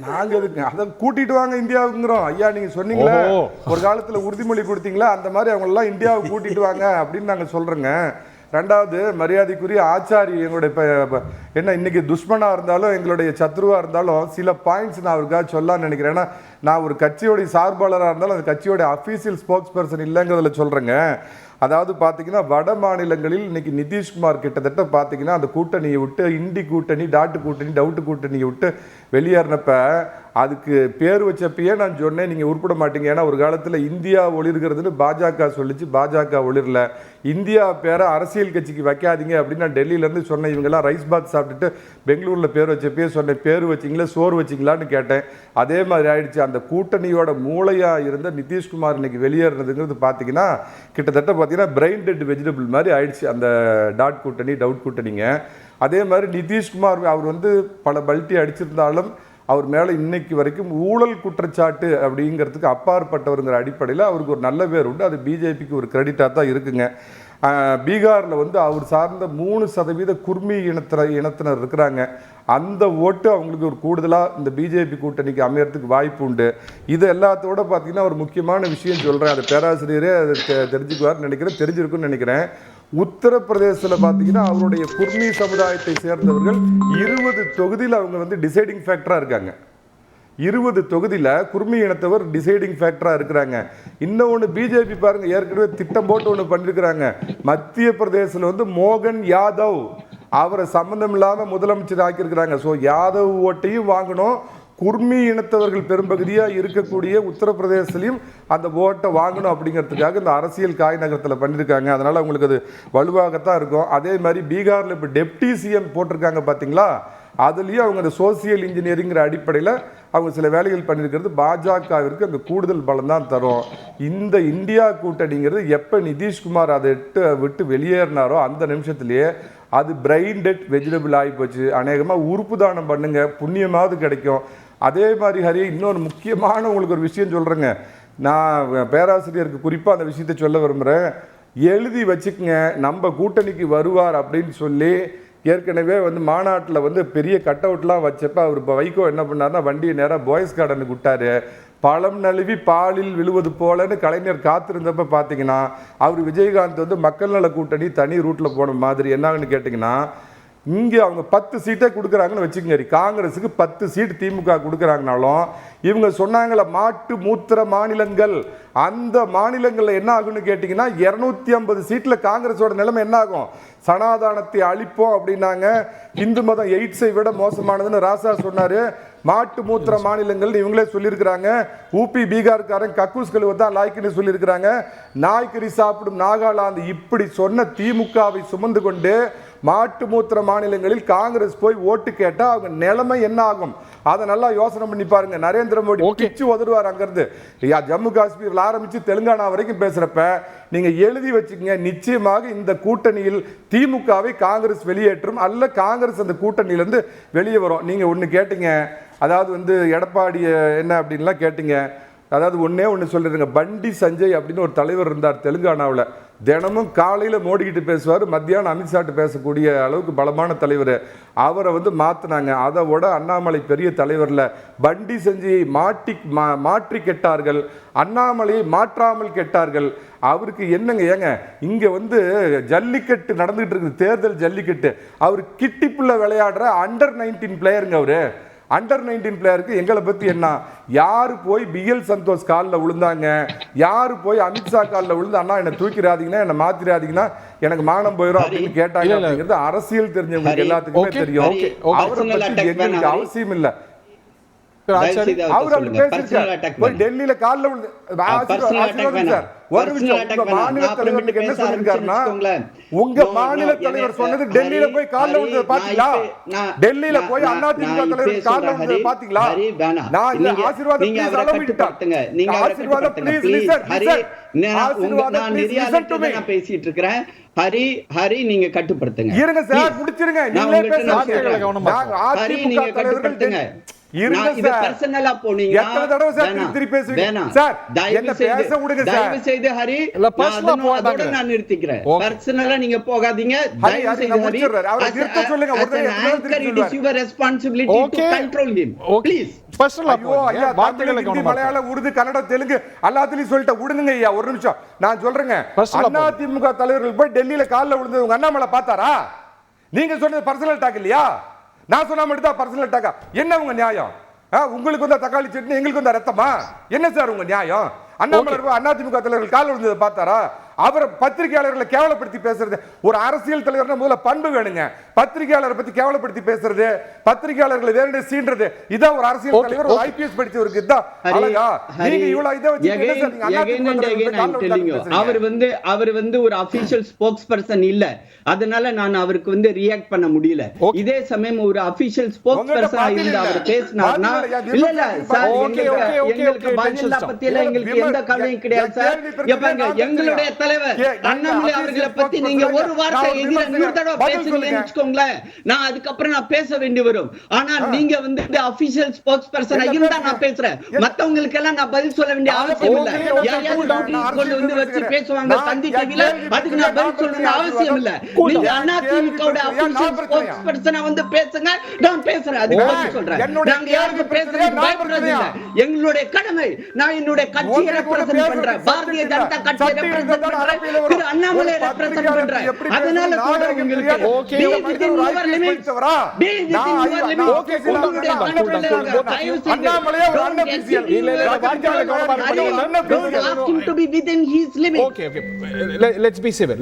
நாங்க எதுக்கு அதை கூட்டிட்டு வாங்க இந்தியாவுக்குங்கிறோம். ஐயா நீங்க சொன்னீங்களே ஒரு காலத்துல உறுதிமொழி கொடுத்தீங்களா, அந்த மாதிரி அவங்க எல்லாம் இந்தியாவுக்கு கூட்டிட்டு வாங்க அப்படின்னு நாங்க சொல்றோங்க. ரெண்டாவது மரியாதைக்குரிய ஆச்சாரி எங்களுடைய என்ன இன்னைக்கு துஷ்மனா இருந்தாலும் எங்களுடைய சத்ருவா இருந்தாலும் சில பாயிண்ட்ஸ் நான் அவருக்காக சொல்லலாம்னு நினைக்கிறேன். ஏன்னா நான் ஒரு கட்சியோடைய சார்பாளராக இருந்தாலும் அந்த கட்சியோடைய அஃபீஷியல் ஸ்போக்ஸ் பர்சன் இல்லைங்கிறதுல சொல்றேங்க. அதாவது பார்த்தீங்கன்னா வட மாநிலங்களில் இன்னைக்கு நிதிஷ்குமார் கிட்டத்தட்ட பார்த்தீங்கன்னா அந்த கூட்டணியை விட்டு இண்டி கூட்டணி, டாட்டு கூட்டணி, டவுட்டு கூட்டணியை விட்டு வெளியேறினப்ப அதுக்கு பேர் வச்சப்பயே நான் சொன்னேன் நீங்கள் உருப்பிட மாட்டீங்க. ஏன்னா ஒரு காலத்தில் இந்தியா ஒளிர்கிறதுன்னு பாஜக சொல்லிச்சு, பாஜக ஒளிரல. இந்தியா பேரை அரசியல் கட்சிக்கு வைக்காதீங்க அப்படின்னு நான் டெல்லியிலேருந்து சொன்னேன். இவங்கெல்லாம் ரைஸ் பாத் சாப்பிட்டுட்டு பெங்களூரில் பேர் வச்சப்பயே சொன்னேன், பேர் வச்சிங்களா சோறு வச்சிங்களான்னு கேட்டேன். அதே மாதிரி ஆயிடுச்சு. அந்த கூட்டணியோட மூளையாக இருந்த நிதிஷ்குமார் இன்னைக்கு வெளியேறினதுங்கிறது பார்த்தீங்கன்னா கிட்டத்தட்ட பார்த்தீங்கன்னா பிரெயின் டெட் வெஜிடபிள் மாதிரி ஆயிடுச்சு அந்த டாட் கூட்டணி, டவுட் கூட்டணிங்க. அதே மாதிரி நிதிஷ்குமார் அவர் வந்து பல பல்ட்டி அடிச்சிருந்தாலும் அவர் மேலே இன்னைக்கு வரைக்கும் ஊழல் குற்றச்சாட்டு அப்படிங்கிறதுக்கு அப்பாற்பட்டவருங்கிற அடிப்படையில் அவருக்கு ஒரு நல்ல பேர் உண்டு. அது பிஜேபிக்கு ஒரு கிரெடிட்டாக தான் இருக்குங்க. பீகாரில் வந்து அவர் சார்ந்த 3% குர்மி இனத்தினர் இருக்கிறாங்க. அந்த ஓட்டு அவங்களுக்கு ஒரு கூடுதலாக இந்த பிஜேபி கூட்டணிக்கு அமையறதுக்கு வாய்ப்பு உண்டு. இது எல்லாத்தோட பார்த்தீங்கன்னா ஒரு முக்கியமான விஷயம் சொல்கிறேன், அது பேராசிரியரே அது தெரிஞ்சுக்குவார்னு நினைக்கிறேன், தெரிஞ்சிருக்குன்னு நினைக்கிறேன். உத்தரப்பிரதேசத்தில் பார்த்தீங்கன்னா அவருடைய குர்மி சமுதாயத்தை சேர்ந்தவர்கள் 20 தொகுதியில் அவங்க வந்து டிசைடிங் ஃபேக்டராக இருக்காங்க. 20 தொகுதியில் குர்மி இனத்தவர் டிசைடிங் ஃபேக்டராக இருக்கிறாங்க. இன்னொன்று பிஜேபி பாருங்க, ஏற்கனவே திட்டம் போட்டு ஒன்று பண்ணியிருக்கிறாங்க. மத்திய பிரதேசத்தில் வந்து மோகன் யாதவ் அவரை சம்மந்தம் இல்லாமல் முதலமைச்சர் ஆக்கியிருக்கிறாங்க. ஸோ யாதவ் ஓட்டையும் வாங்கணும், குர்மி இனத்தவர்கள் பெரும்பகுதியாக இருக்கக்கூடிய உத்தரப்பிரதேசத்திலையும் அந்த ஓட்டை வாங்கணும் அப்படிங்கிறதுக்காக இந்த அரசியல் காய் நகரத்தில் பண்ணியிருக்காங்க. அதனால் அவங்களுக்கு அது வலுவாகத்தான் இருக்கும். அதே மாதிரி பீகாரில் இப்போ டெப்டி சிஎம் போட்டிருக்காங்க பார்த்தீங்களா, அதுலேயும் அவங்க அந்த சோசியல் இன்ஜினியரிங்கிற அடிப்படையில் அவங்க சில வேலைகள் பண்ணியிருக்கிறது பாஜகவிற்கு அந்த கூடுதல் பலம் தான் தரும். இந்த இந்தியா கூட்டணிங்கிறது எப்போ நிதிஷ்குமார் அதை விட்டு வெளியேறினாரோ அந்த நிமிஷத்துலேயே அது பிரெயின் டெட் வெஜிடபிள் ஆகி போச்சு. அநேகமாக உறுப்பு தானம் பண்ணுங்க, புண்ணியமாவது கிடைக்கும். அதே மாதிரி ஹரி, இன்னொரு முக்கியமான உங்களுக்கு ஒரு விஷயம் சொல்கிறேங்க. நான் பேராசிரியருக்கு குறிப்பாக அந்த விஷயத்தை சொல்ல விரும்புகிறேன். எழுதி வச்சுக்கங்க, நம்ம கூட்டணிக்கு வருவார் அப்படின்னு சொல்லி ஏற்கனவே வந்து மாநாட்டில் வந்து பெரிய கட் அவுட்லாம் வச்சப்ப அவர் இப்போ வைகோ என்ன பண்ணார்னா வண்டியை நேராக பாய்ஸ் கார்டனுக்கு விட்டார். பழம் நழுவி பாலில் விழுவது போலன்னு கலைஞர் காத்திருந்தப்ப பார்த்தீங்கன்னா அவர் விஜயகாந்த் வந்து மக்கள் நல கூட்டணி தனி ரூட்டில் போன மாதிரி. என்னான்னு கேட்டிங்கன்னா, இங்கே அவங்க 10 சீட்டே கொடுக்குறாங்கன்னு வச்சுக்கோங்க. காங்கிரஸுக்கு 10 சீட் திமுக கொடுக்குறாங்கனாலும் இவங்க சொன்னாங்கள மாட்டு மூத்திர மாநிலங்கள், அந்த மாநிலங்களில் என்ன ஆகுன்னு கேட்டிங்கன்னா 250 சீட்டில் காங்கிரஸோட நிலைமை என்ன ஆகும்? சனாதானத்தை அழிப்போம் அப்படின்னாங்க. இந்து மதம் எய்ட்ஸை விட மோசமானதுன்னு ராசா சொன்னார். மாட்டு மூத்திர மாநிலங்கள் இவங்களே சொல்லியிருக்கிறாங்க. ஊபி பீகார்காரன் கக்கூஸ் கழுவ தான் லாய்க்குன்னு சொல்லியிருக்கிறாங்க. நாய்க்கறி சாப்பிடும் நாகாலாந்து இப்படி சொன்ன திமுகவை சுமந்து கொண்டு மாட்டு மூத்திர மாநிலங்களில் காங்கிரஸ் போய் ஓட்டு கேட்டா அவங்க நிலைமை என்ன ஆகும்? அதை நல்லா யோசனை பண்ணி பாருங்க. நரேந்திர மோடி பிச்சு உதறுவார் அங்கிருந்து. ஜம்மு காஷ்மீர்ல ஆரம்பிச்சு தெலுங்கானா வரைக்கும் பேசுறப்ப நீங்க எழுதி வச்சுக்கங்க, நிச்சயமாக இந்த கூட்டணியில் திமுகவை காங்கிரஸ் வெளியேற்றும், அல்ல காங்கிரஸ் அந்த கூட்டணியிலிருந்து வெளியே வரும். நீங்க ஒண்ணு கேட்டீங்க, அதாவது வந்து எடப்பாடி என்ன அப்படின்லாம் கேட்டீங்க. அதாவது ஒன்று சொல்லிடுங்க, பண்டி சஞ்சய் அப்படின்னு ஒரு தலைவர் இருந்தார் தெலுங்கானாவில். தினமும் காலையில் மோடிக்கிட்டு பேசுவார், மத்தியானம் அமித்ஷாட்டு பேசக்கூடிய அளவுக்கு பலமான தலைவர். அவரை வந்து மாற்றினாங்க. அதை விட அண்ணாமலை பெரிய தலைவரில் பண்டி சஞ்சயை மாற்றி கெட்டார்கள், அண்ணாமலையை மாற்றாமல் கெட்டார்கள். அவருக்கு என்னங்க, ஏங்க இங்கே வந்து ஜல்லிக்கட்டு நடந்துகிட்டு இருக்குது, தேர்தல் ஜல்லிக்கட்டு. அவர் கிட்டிப்புள்ள விளையாடுற அண்டர் 19 பிளேயருங்க. அவரு அண்டர் 19 பிளேயருக்கு எங்களை பத்தி என்ன? யாரு போய் பிஎல் சந்தோஷ் காலில் விழுந்தாங்க, யாரு போய் அமித்ஷா காலில் விழுந்து அண்ணா என்னை தூக்கிறாதீங்கன்னா, என்னை மாத்திராதீங்கன்னா எனக்கு மானம் போயிடும் அப்படின்னு கேட்டாங்க. அப்படிங்கிறது அரசியல் தெரிஞ்சவங்களுக்கு எல்லாத்துக்குமே தெரியும். அவரை பத்தி எங்களுக்கு அவசியம் இல்லை. அவர் பேசிருக்காரு டெல்லியில காலில் விழுந்து. ஒரு நிமிஷம், மாநில தலைவர் என்ன சொல்லிருக்காருன்னா, உங்க மாநில தலைவர் சொன்னது டெல்லியில போய் காலில் விழுந்தது பாத்தீங்களா? டெல்லியில போய் அதிமுக தலைவர் காலில் விழுந்தது பாத்தீங்களா? நான் ஆசீர்வாதம் ப்ளீஸ் அளவிட்டுட்டேன். ஆசீர்வாதம் ப்ளீஸ் லிசன். ஆசீர்வாதம் ப்ளீஸ் லிசன் டு மீ. பேசிட்டு இருக்கிறேன். ஹரி நீங்க கட்டுப்படுத்துங்க. இருங்க சார், முடிச்சிருங்க. நீங்களே பேசுங்க. அதிமுக தலைவர்கள் இருங்க சார். பர்சனலா போனீங்க. எத்தனை தடவை சார் திருப்பி பேசுவீங்க சார்? என்ன பேச விடுங்க சார். தயவு செய்து ஹரி, அதோட நான் நிறுத்திக்கிறேன். பர்சனலா நீங்க போகாதீங்க. தயவு செய்து ஹரி, அவரை நிறுத்த சொல்லுங்க. ஒரு தடவை it is your responsibility to control him. Please. பர்சனலா போங்க. வார்த்தைகளை கவனமா. மலையாளம், உருது, கன்னடம், தெலுங்கு எல்லாத்துலயும் சொல்லிட்டு விடுங்க ஐயா. ஒரு நிமிஷம் நான் சொல்றேங்க. அதிமுக தலைவர்கள் போய் டெல்லியில காலில் விழுந்து உங்க அண்ணாமலை பார்த்தாரா? நீங்க சொன்னது பர்சனல் டாக் இல்லையா? நான் சொன்ன மட்டும் தான் பர்சனல் டாக்கா? என்ன உங்க நியாயம்? உங்களுக்கு வந்த தக்காளி சட்னி, எங்களுக்கு வந்த ரத்தமா? என்ன சார் உங்க நியாயம்? அண்ணாமலை அதிமுக தலைவர்கள் காலில் விழுந்ததை பார்த்தாரா? அவரை பத்திரிகையாளர்களை கேவலப்படுத்தி பேசுறது, ஒரு அரசியல் தலைவர் முதல்ல பண்பு வேணுங்க. பத்திரிகையாளரை பத்தி கேவலப்படுத்தி பேசுறது, பத்திரிகையாளர்களை வேற சீன்றது, இதான் ஒரு அரசியல் தலைவர், ஒரு ஐபிஎஸ் படிச்சவருக்கு இதான் அழகா? நீங்க இவ்வளவு இதை வச்சு அவர் வந்து ஒரு அபிஷியல் ஸ்போக்ஸ் பர்சன் இல்ல, அதனால நான் அவருக்கு வந்து ரியாக்ட் பண்ண முடியல. இதே சமயம் ஒரு அபிஷியல் ஸ்போக்ஸ் பர்சன் இருந்து அவர் பேசினார்னா, இல்ல இல்ல சார், எங்களுக்கு பதிலா பத்தி எல்லாம் எங்களுக்கு எந்த கவலையும் கிடையாது சார். எங்களுடைய தலைவர் அண்ணாமலை அவர்களை பத்தி நீங்க ஒரு வார்த்தை எதிர இன்னொரு தடவை பேசுறீங்கன்னு வச்சுக்கோங்களேன், நான் அதுக்கப்புறம் நான் பேச வேண்டி வரும். ஆனா நீங்க வந்து அபிஷியல் ஸ்போக்ஸ் பர்சனா இருந்தா நான் பேசுறேன், மத்தவங்களுக்கு எல்லாம் நான் பதில் சொல்ல வேண்டிய அவசியம் இல்ல. யாரையாவது நோட்டீஸ் கொண்டு வந்து வச்சு பேசுவாங்க தந்தி டிவில, அதுக்கு நான் பதில் சொல்லணும்னு அவசியம் இல்ல. நீங்க அதிமுகவோட அபிஷியல் ஸ்போக்ஸ் பர்சனா வந்து பேசுங்க, நான் பேசுறேன், அதுக்கு பதில் சொல்றேன். நாங்க யாருக்கு பேசுறது பயப்படுறது இல்ல, எங்களுடைய கடமை. நான் என்னுடைய கட்சியை ரெப்ரசன்ட் பண்றேன், பாரதிய ஜனதா கட்சியை ரெப்ரசன்ட் பண்றேன், திரு அண்ணாமலை ரெப்ரசன்ட் பண்றேன். அதனால சொல்றேன் உங்களுக்கு be within your limits, be within your limits. உங்களுடைய கணக்குல தயவு செய்து அண்ணாமலையே ஒரு unofficial don't ask him to be within his limits. Okay, let's be civil.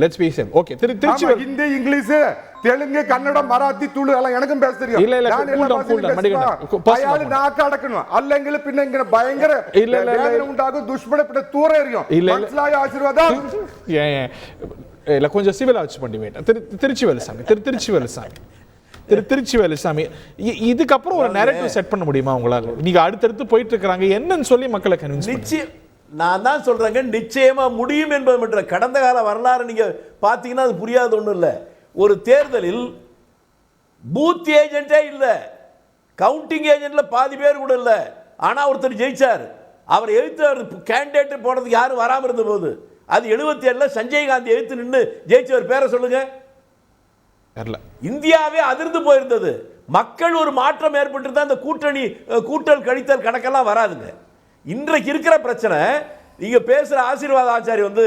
Okay, Trichy Hindi, English, Telugu, Kannadam, Marathi, Tulu எல்லாம் எனக்கும் பேச தெரியும். இல்ல நாக்கு அடக்கணும் அல்லங்க பின்ன இங்க பயங்கர வேதனை உண்டாகும், துஷ்மணப்பட தூர எறியும். மனசுலாய ஆசீர்வாதம் இல்ல கொஞ்சம் சிவிலா வச்சு பண்ணி வேண்டாம். திருச்சி வேலுசாமி இதுக்கப்புறம் ஒரு நரேட்டிவ் செட் பண்ண முடியுமா உங்களால? நீங்க அடுத்தடுத்து போயிட்டு இருக்காங்க என்னன்னு சொல்லி மக்களை கன்வின்ஸ் நிச்சயம் நான் தான் சொல்றேங்க, நிச்சயமா முடியும் என்பது மட்டும். கடந்த கால வரலாறு நீங்க பாத்தீங்கன்னா அது புரியாத ஒண்ணும் இல்லை. ஒரு தேர்தலில் பூத் ஏஜென்ட்டே இல்லை, கவுண்டிங் ஏஜென்ட்ல பாதி பேர் கூட இல்லை. ஆனா ஒருத்தர் ஜெயிச்சார், அவர் எழுத்து கேண்டிடேட் போடுறதுக்கு யாரும் வராமல் இருந்த போது அது 77 சஞ்சய் காந்தி எழுத்து நின்று ஜெயிச்சவர் பேரை சொல்லுங்க. இந்தியாவே அதிர்ந்து போயிருந்தது. மக்கள் ஒரு மாற்றம் ஏற்பட்டு தான் இந்த கூட்டணி கூட்டல் கழித்தல் கணக்கெல்லாம் வராதுங்க. இன்றைக்கு இருக்கிற பிரச்சனை, நீங்க பேசுற ஆசீர்வாத ஆச்சாரி வந்து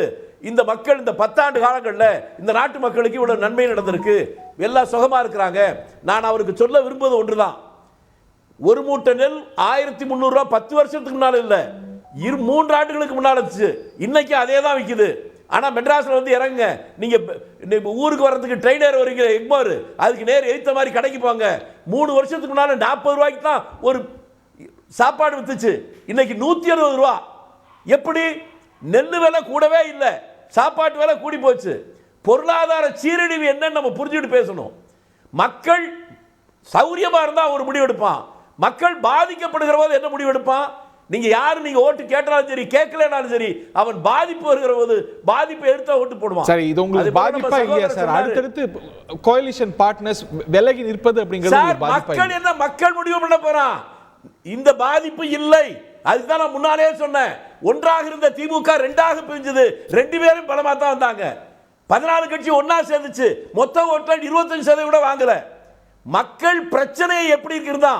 இந்த மக்கள் இந்த 10 ஆண்டு காலங்களில் இந்த நாட்டு மக்களுக்கு இவ்வளவு நன்மை நடந்திருக்கு, எல்லாம் சுகமா இருக்கிறாங்க. நான் அவருக்கு சொல்ல விரும்புவது ஒன்றுதான், ஒரு மூட்டை நெல் 1300 ரூபாய் 10 வருஷத்துக்கு முன்னால இல்ல, 3 ஆண்டுகளுக்கு முன்னால இருந்துச்சு. இன்னைக்கு அதே தான் விற்குது. ஆனா மெட்ராஸ்ல வந்து இறங்குங்க, நீங்க ஊருக்கு வர்றதுக்கு ட்ரெயின் ஏற வரீங்க எக்மோர், அதுக்கு நேர் எழுத்த மாதிரி கடைக்கு போங்க. 3 வருஷத்துக்கு முன்னால 40 ரூபாய்க்கு தான் ஒரு சாப்பாடு வித்துச்சு, இன்னைக்கு 160 ரூபா. எப்படி? நெல் விலை கூடவே இல்லை, சாப்பாட்டு விலை கூடி போச்சு. பொருளாதார சீரழிவு என்னன்னு நம்ம புரிஞ்சுட்டு பேசணும். மக்கள் சௌரியமா இருந்தா ஒரு முடிவு எடுப்பான், மக்கள் பாதிக்கப்படுகிற போது என்ன முடிவு எடுப்பான்? நீங்க யாரு நீங்க ஓட்டு கேட்டாலும் சரி கேட்கலனாலும் சரி, அவன் பாதிப்பு வருகிற போது பாதிப்பை எடுத்து ஓட்டு போடுவான். சரி, இது உங்களுக்கு பாதிப்பா இல்லையா சார்? அடுத்தடுத்து கோலிஷன் பார்ட்னர்ஸ் விலகி நிற்பது அப்படிங்கிறது மக்கள் என்ன மக்கள் முடிவு பண்ண போறான்? இந்த பாதிப்பு இல்லை. அதுதான் நான் முன்னாலே சொன்னேன், ஒன்றாக இருந்த திமுக 2ஆக பிரிஞ்சது, 2 பேரும் பலமா தான் வந்தாங்க. 14 கட்சி ஒன்னா சேர்ந்துச்சு, மொத்த ஓட்டு 25% கூட வாங்கல. மக்கள் பிரச்சனை எப்படி இருக்குதா?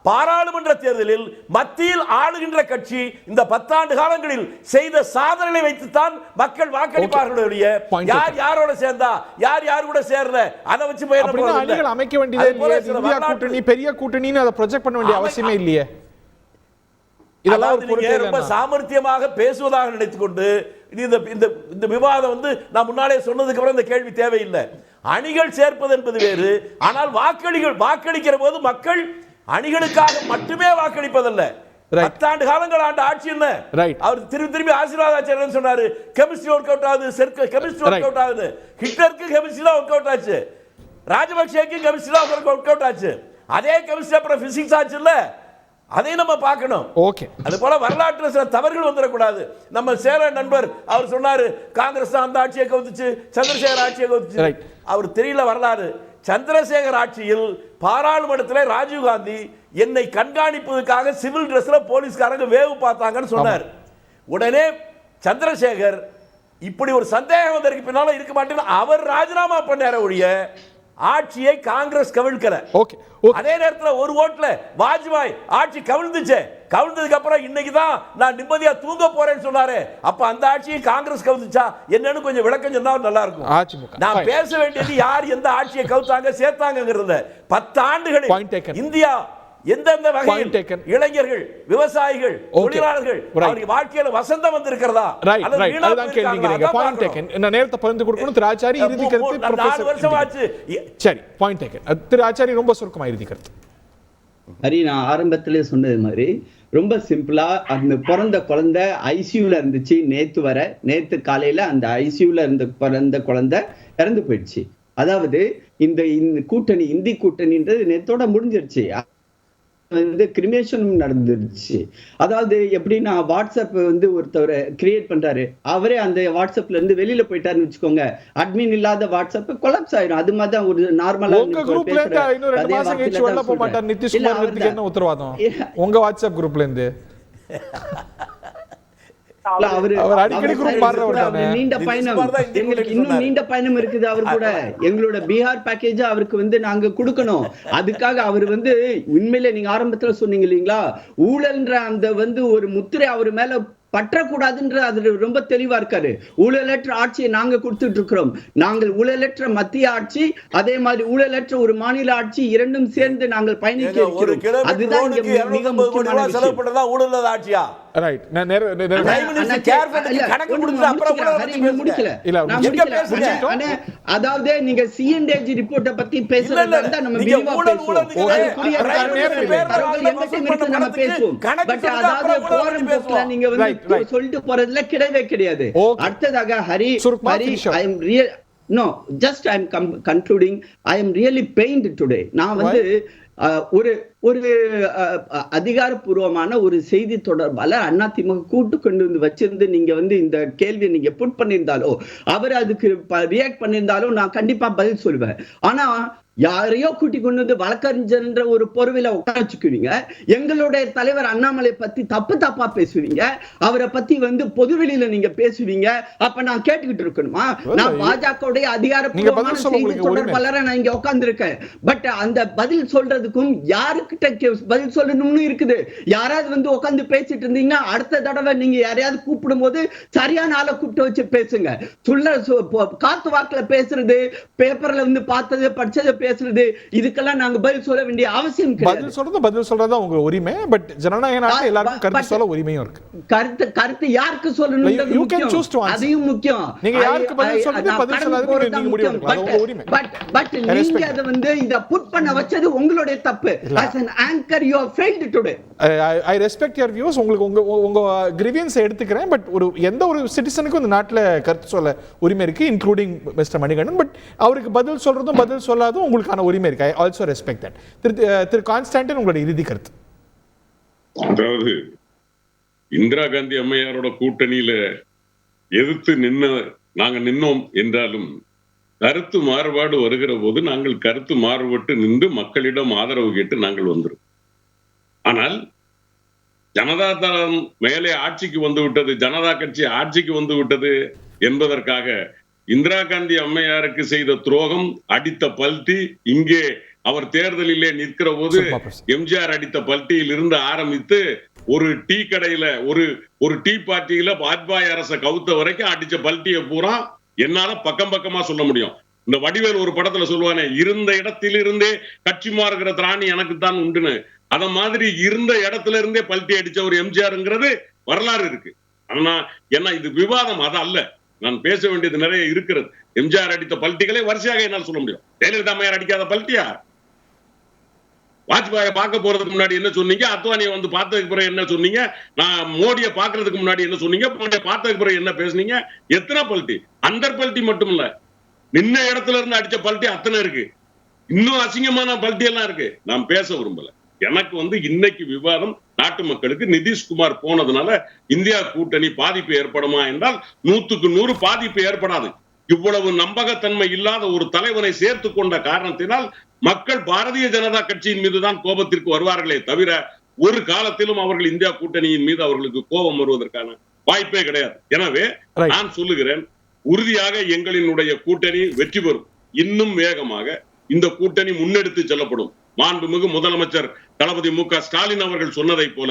பாராளுமன்ற தேர்தலில் மத்தியில் ஆளுகின்ற கட்சி இந்த 10 ஆண்டு காலங்களில் செய்த சாதனைகளை வைத்துத்தான் மக்கள் வாக்களிப்பார்கள். யார் யாரோட சேர்ந்தா யார் யார் கூட சேரல அதை வச்சு அணிகள் அமைக்க வேண்டியது இந்தியா கூட்டணி பெரிய கூட்டணின்னு அதை ப்ரொஜெக்ட் பண்ண வேண்டிய அவசியமே இல்லையே. இதெல்லாம் ரொம்ப சாமர்த்தியமாக பேசுவதாக நினைத்துக்கொண்டு இந்த விவாதம் வந்து நான் முன்னாலே சொன்னதுக்கு அப்புறம் இந்த கேள்வி தேவையில்லை. அணிகள் சேர்ப்பது என்பது வேறு, ஆனால் வாக்களிக்கிற போது மக்கள் அணிகளுக்காக மட்டுமே வாக்களிப்பதல்ல. 10 ஆண்டு காலங்கள் ஆண்டு ஆட்சி என்ன, அவர் திரும்பி ஆசீர்வாதாச்சாரியன் சொன்னாரு, கெமிஸ்ட்ரி ஒர்க் அவுட் ஆகுது, கெமிஸ்ட்ரி ஒர்க் அவுட் ஆகுது. ஹிட்லருக்கு கெமிஸ்ட்ரி தான் ஒர்க் அவுட் ஆச்சு, ராஜபக்சேக்கு கெமிஸ்ட்ரி தான் ஒர்க் அவுட் ஆச்சு. அதே கெமிஸ்ட்ரி அப்புறம் பிசிக்ஸ் ஆச்சு இல்ல, அதை நம்ம பார்க்கணும். ஓகே, அது போல வரலாற்று சில தவறுகள் வந்துடக்கூடாது. நம்ம சேர நண்பர் அவர் சொன்னாரு, காங்கிரஸ் அந்த ஆட்சியை கவுத்துச்சு, சந்திரசேகர் ஆட்சியை கவுத்துச்சு. அவர் தெரியல வரலாறு. சந்திரசேகர் ஆட்சியில் பாராளுமன்றத்தில் ராஜீவ்காந்தி என்னை கண்காணிப்பதற்காக சிவில் டிரெஸ்ல போலீஸ்காரங்க வேவு பார்த்தாங்கன்னு சொன்னார். உடனே சந்திரசேகர் இப்படி ஒரு சந்தேகம் வந்ததற்கு பின்னால இருக்க மாட்டேன்னு அவர் ராஜினாமா பண்ணார ஒழிய ஆட்சியை காங்கிரஸ் கவிழ்க்கல. அதே நேரத்தில் ஒரு ஓட்டுல வாஜ்பாய் ஆட்சி கவிழ்ந்துச்சு. கவிழ்ந்ததுக்கு அப்புறம் இன்னைக்கு தான் நான் நிம்மதியா தூங்க போறேன்னு சொன்னாரு. அப்ப அந்த ஆட்சியை காங்கிரஸ் கவிழ்ந்துச்சா என்னன்னு கொஞ்சம் விளக்கம் சொன்னா நல்லா இருக்கும். நான் பேச வேண்டியது யார் எந்த ஆட்சியை கவுத்தாங்க சேர்த்தாங்கிறத. 10 ஆண்டுகளில் இந்தியா எந்தெந்த வகையில் இளைஞர்கள், விவசாயிகள், தொழிலாளர்கள் அவருடைய வாழ்க்கையில வசந்தம் வந்திருக்கிறதா? நேரத்தை பகிர்ந்து கொடுக்கணும். திரு ஆச்சாரி இறுதி கருத்து. 4 வருஷம் ஆச்சு. சரி, பாயிண்ட் டேக்கன். திரு ஆச்சாரி ரொம்ப சுருக்கமா இறுதி கருத்து. ஹரி, நான் ஆரம்பத்திலே சொன்னது மாதிரி ரொம்ப சிம்பிளா, அந்த பிறந்த குழந்தை ஐசியூல இருந்துச்சு. நேத்து காலையில அந்த ஐசியூல இருந்த பிறந்த குழந்தை இறந்து போயிடுச்சு. அதாவது இந்த கூட்டணி, இந்தி கூட்டணின்றது நேத்தோட முடிஞ்சிருச்சு. வந்து கிரிமேஷனும் நடந்துருச்சு. அதாவது எப்படின்னா வாட்ஸ்அப் வந்து ஒருத்தர் கிரியேட் பண்றாரு, அவரே அந்த வாட்ஸ்அப்ல இருந்து வெளியில போயிட்டாருன்னு வச்சுக்கோங்க, அட்மின் இல்லாத வாட்ஸ்அப் கொலாப்ஸ் ஆயிடும். அது மாதிரி தான் ஒரு நார்மலா உங்க குரூப்ல இருந்து இன்னும் 2 மாசம் கழிச்சு வெளில போக மாட்டார் நிதிஷ்குமார். என்ன உத்தரவாதம் உங்க வாட்ஸ்அப் குரூப்ல இருந்து? அவர் அடிக்கடி குரூப் மாறுறவர் தானே. நீண்ட பயணம், எங்களுக்கு இன்னும் நீண்ட பயணம் இருக்குது. அவர் கூட எங்களோட பீகார் பேக்கேஜ் அவருக்கு வந்து நாங்க கொடுக்கணும். அதுக்காக அவர் வந்து உண்மையிலே நீங்க ஆரம்பத்துல சொன்னீங்க இல்லீங்களா, ஊழல்ன்ற அந்த வந்து ஒரு முத்திரை அவர் மேல பற்றக்கூடாதுன்ற அது ரொம்ப தெளிவா இருக்காரு. ஊழலற்ற ஆட்சியை நாங்க கொடுத்துட்டு இருக்கிறோம். நாங்கள் ஊழலற்ற மத்திய ஆட்சி, அதே மாதிரி ஊழலற்ற ஒரு மாநில ஆட்சி, இரண்டும் சேர்ந்து நாங்கள் பயணிக்க இருக்கிறோம். அதுதான் மிக முக்கியமான விஷயம். ஊழல் ஆட்சியா? அதாவது நீங்க சிஎன்டேஜி ரிப்போர்ட்ட பத்தி பேசுறதா இருந்தா நம்ம விரிவா பேசுவோம். நம்ம பேசுவோம். பட் அதாவது போற போக்குல நீங்க வந்து சொல்லிட்டு போறதுல கிடையவே கிடையாது. அடுத்ததாக Hari, I am real no just I am concluding. I am really pained today. நான் வந்து ஒரு ஒரு அதிகாரப்பூர்வமான ஒரு செய்தி தொடர்பாளர் அதிமுக கூட்டு கொண்டு வந்து வச்சிருந்து நீங்க வந்து இந்த கேள்வியை நீங்க புட் பண்ணியிருந்தாலோ, அவர் அதுக்கு ரியாக்ட் பண்ணியிருந்தாலோ நான் கண்டிப்பா பதில் சொல்லுவேன். ஆனா யாரையோ கூட்டி கொண்டு வந்து வழக்கறிஞர்ன்ற ஒரு பொறுவில உட்கார வச்சுக்குவீங்க. எங்களுடைய தலைவர் அண்ணாமலை பத்தி தப்பா பேசுவீங்க, அவரை பத்தி வந்து பொதுவெளியில நீங்க பேசுவீங்க. அப்ப நான் கேட்டுக்கிட்டு இருக்கணுமா? நான் பாஜகவுடைய அதிகாரப்பூர்வமான செய்தி தொடர்பாளரை நான் இங்க உட்கார்ந்து இருக்கேன். பட் அந்த பதில் சொல்றதுக்கும் யாருக்கிட்ட பதில் சொல்லணும்னு இருக்குது. யாராவது வந்து உட்கார்ந்து பேசிட்டு இருந்தீங்கன்னா அடுத்த தடவை நீங்க யாரையாவது கூப்பிடும் போது சரியான ஆளை கூப்பிட்டு வச்சு பேசுங்க. காத்து வாக்குல பேசுறது, பேப்பர்ல வந்து பார்த்தது படிச்சதை பேசுறது, இதுக்கெல்லாம் நாங்க பதில் சொல்ல வேண்டிய அவசியம் கிடையாது. பதில் சொல்றது உங்க உரிமை. பட் ஜனநாயக நாட்டில் எல்லாருக்கும் கருத்து சொல்ல உரிமையும் இருக்கு. கருத்து யாருக்கு சொல்லணும் அதையும் முக்கியம். நீங்க யாருக்கு பதில் சொல்றது, பதில் சொல்லாதது நீங்க முடிவு எடுக்கலாம், அது உங்க உரிமை. பட் நீங்க அத வந்து இத புட் பண்ண வச்சது உங்களுடைய தப்பு. as an anchor you have failed today. I respect your views. உங்களுக்கு உங்க கிரீவியன்ஸ் எடுத்துக்கிறேன். பட் ஒரு எந்த ஒரு சிட்டிசனுக்கும் இந்த நாட்டில் கருத்து சொல்ல உரிமை இருக்கு, இன்க்ளூடிங் மிஸ்டர் மணிகண்டன். பட் அவருக்கு பதில் சொல்றதும் பதில் சொல்லாதும் உங்களுக்கான உரிமை இருக்கு. I also respect that. Thiru Constantine, உங்களுடைய இறுதி கருத்து. அதாவது இந்திரா காந்தி அம்மையாரோட கூட்டணியில எதிர்த்து நாங்க நின்னோம் என்றாலும் கருத்து மாறுபாடு வருகிற போது நாங்கள் கருத்து மாறுபட்டு நின்று மக்களிடம் ஆதரவு கேட்டு நாங்கள் வந்துடும். ஆனால் ஜனதா தளம் மேலே ஆட்சிக்கு வந்து விட்டது, ஜனதா கட்சி ஆட்சிக்கு வந்து விட்டது என்பதற்காக இந்திரா காந்தி அம்மையாருக்கு செய்த துரோகம், அடித்த பல்டி, இங்கே அவர் தேர்தலிலே நிற்கிற போது எம்ஜிஆர் அடித்த பல்ட்டியில் இருந்து ஆரம்பித்து ஒரு டீ கடையில ஒரு டீ பார்ட்டியில வாஜ்பாய் அரசை கவுத்த வரைக்கும் அடிச்ச பல்ட்டியை பூரா என்னால பக்கம் பக்கமா சொல்ல முடியும். இந்த வடிவேல் ஒரு படத்துல சொல்லுவானே, இருந்த இடத்திலிருந்தே கட்சி மாறுகிற திராணி எனக்கு தான் உண்டுன்னு, அத மாதிரி இருந்த இடத்துல இருந்தே பல்ட்டி அடிச்ச ஒரு எம்ஜிஆர்ங்கிறது வரலாறு இருக்கு. ஆனா என்ன இது விவாதம் அது அல்ல. நான் பேச வேண்டியது நிறைய இருக்கிறது. எம்ஜிஆர் அடித்த பல்ட்டிகளை வரிசையாக என்னால் சொல்ல முடியும். ஜெயலலிதா அம்மையார் அடிக்காத பல்ட்டியா? வாஜ்பாயை பார்க்க போறதுக்கு முன்னாடி என்ன சொன்னீங்க? அத்வானியை வந்து பார்த்ததுக்கு பிறகு என்ன சொன்னீங்க? நான் மோடியை பார்க்கறதுக்கு முன்னாடி என்ன சொன்னீங்க? மோடியை பார்த்ததுக்கு பிறகு என்ன பேசுனீங்க? எத்தனை பல்ட்டி? அந்த பல்ட்டி மட்டும் இல்ல, நின்ன இடத்துல இருந்து அடிச்ச பல்ட்டி அத்தனை இருக்கு. இன்னும் அசிங்கமான பல்ட்டி எல்லாம் இருக்கு. நான் பேச விரும்பல. எனக்கு வந்து இன்னைக்கு விவாதம் நாட்டு மக்களுக்கு நிதிஷ்குமார் போனதுனால இந்தியா கூட்டணி பாதிப்பு ஏற்படுமா என்றால் 100க்கு 100 பாதிப்பு ஏற்படாது. இவ்வளவு நம்பகத்தன்மை இல்லாத ஒரு தலைவனை சேர்த்து கொண்ட காரணத்தினால் மக்கள் பாரதிய ஜனதா கட்சியின் மீதுதான் கோபத்திற்கு வருவார்களே தவிர ஒரு காலத்திலும் அவர்கள் இந்தியா கூட்டணியின் மீது அவர்களுக்கு கோபம் வருவதற்கான வாய்ப்பே கிடையாது. எனவே நான் சொல்லுகிறேன், உறுதியாக எங்களினுடைய கூட்டணி வெற்றி பெறும். இன்னும் வேகமாக இந்த கூட்டணி முன்னெடுத்து செல்லப்படும். மாண்புமிகு முதலமைச்சர் தளபதி மு.க. ஸ்டாலின் அவர்கள் சொன்னதை போல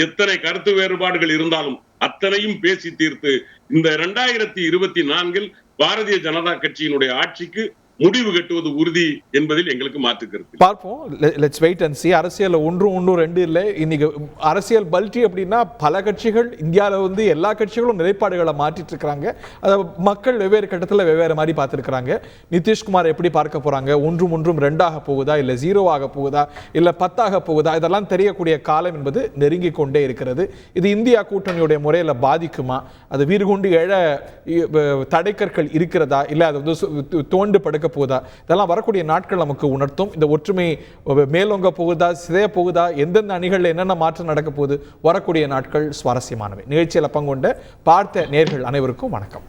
எத்தனை கருத்து வேறுபாடுகள் இருந்தாலும் அத்தனையும் பேசி தீர்த்து இந்த 2024 பாரதிய ஜனதா கட்சியினுடைய ஆட்சிக்கு முடிவு கட்டுவது உறுதி என்பதில் எங்களுக்கு மாற்றுக்கிறது. பார்ப்போம். Let's wait and see. அரசியல் ஒன்று ரெண்டு இல்லை. இன்னைக்கு அரசியல் பல்ட்டி அப்படின்னா பல கட்சிகள் இந்தியாவில் வந்து எல்லா கட்சிகளும் நிலைப்பாடுகளை மாற்றிட்டு இருக்கிறாங்க. அதை மக்கள் வெவ்வேறு கட்டத்தில் வெவ்வேறு மாதிரி பார்த்துருக்குறாங்க. நிதிஷ்குமார் எப்படி பார்க்க போறாங்க? ஒன்றும் 2ஆக போகுதா, இல்லை 0ஆக போகுதா, இல்லை 10ஆக போகுதா, இதெல்லாம் தெரியக்கூடிய காலம் என்பது நெருங்கி கொண்டே இருக்கிறது. இது இந்தியா கூட்டணியுடைய முறையில் பாதிக்குமா? அது வீறுகொண்டு எழ தடைக்கற்கள் இருக்கிறதா, இல்லை அது வந்து தோண்டு படுக்க போகுதா, இதெல்லாம் வரக்கூடிய நாட்கள் நமக்கு உணர்த்தும். இந்த ஒற்றுமை மேலோங்க போகுதா, சிதைய போகுதா, எந்தெந்த அணிகளில் என்னென்ன மாற்றம் நடக்க போகுது, வரக்கூடிய நாட்கள் சுவாரஸ்யமானவை. நிகழ்ச்சியில் பங்குகொண்ட பார்த்த நேயர்கள் அனைவருக்கும் வணக்கம்.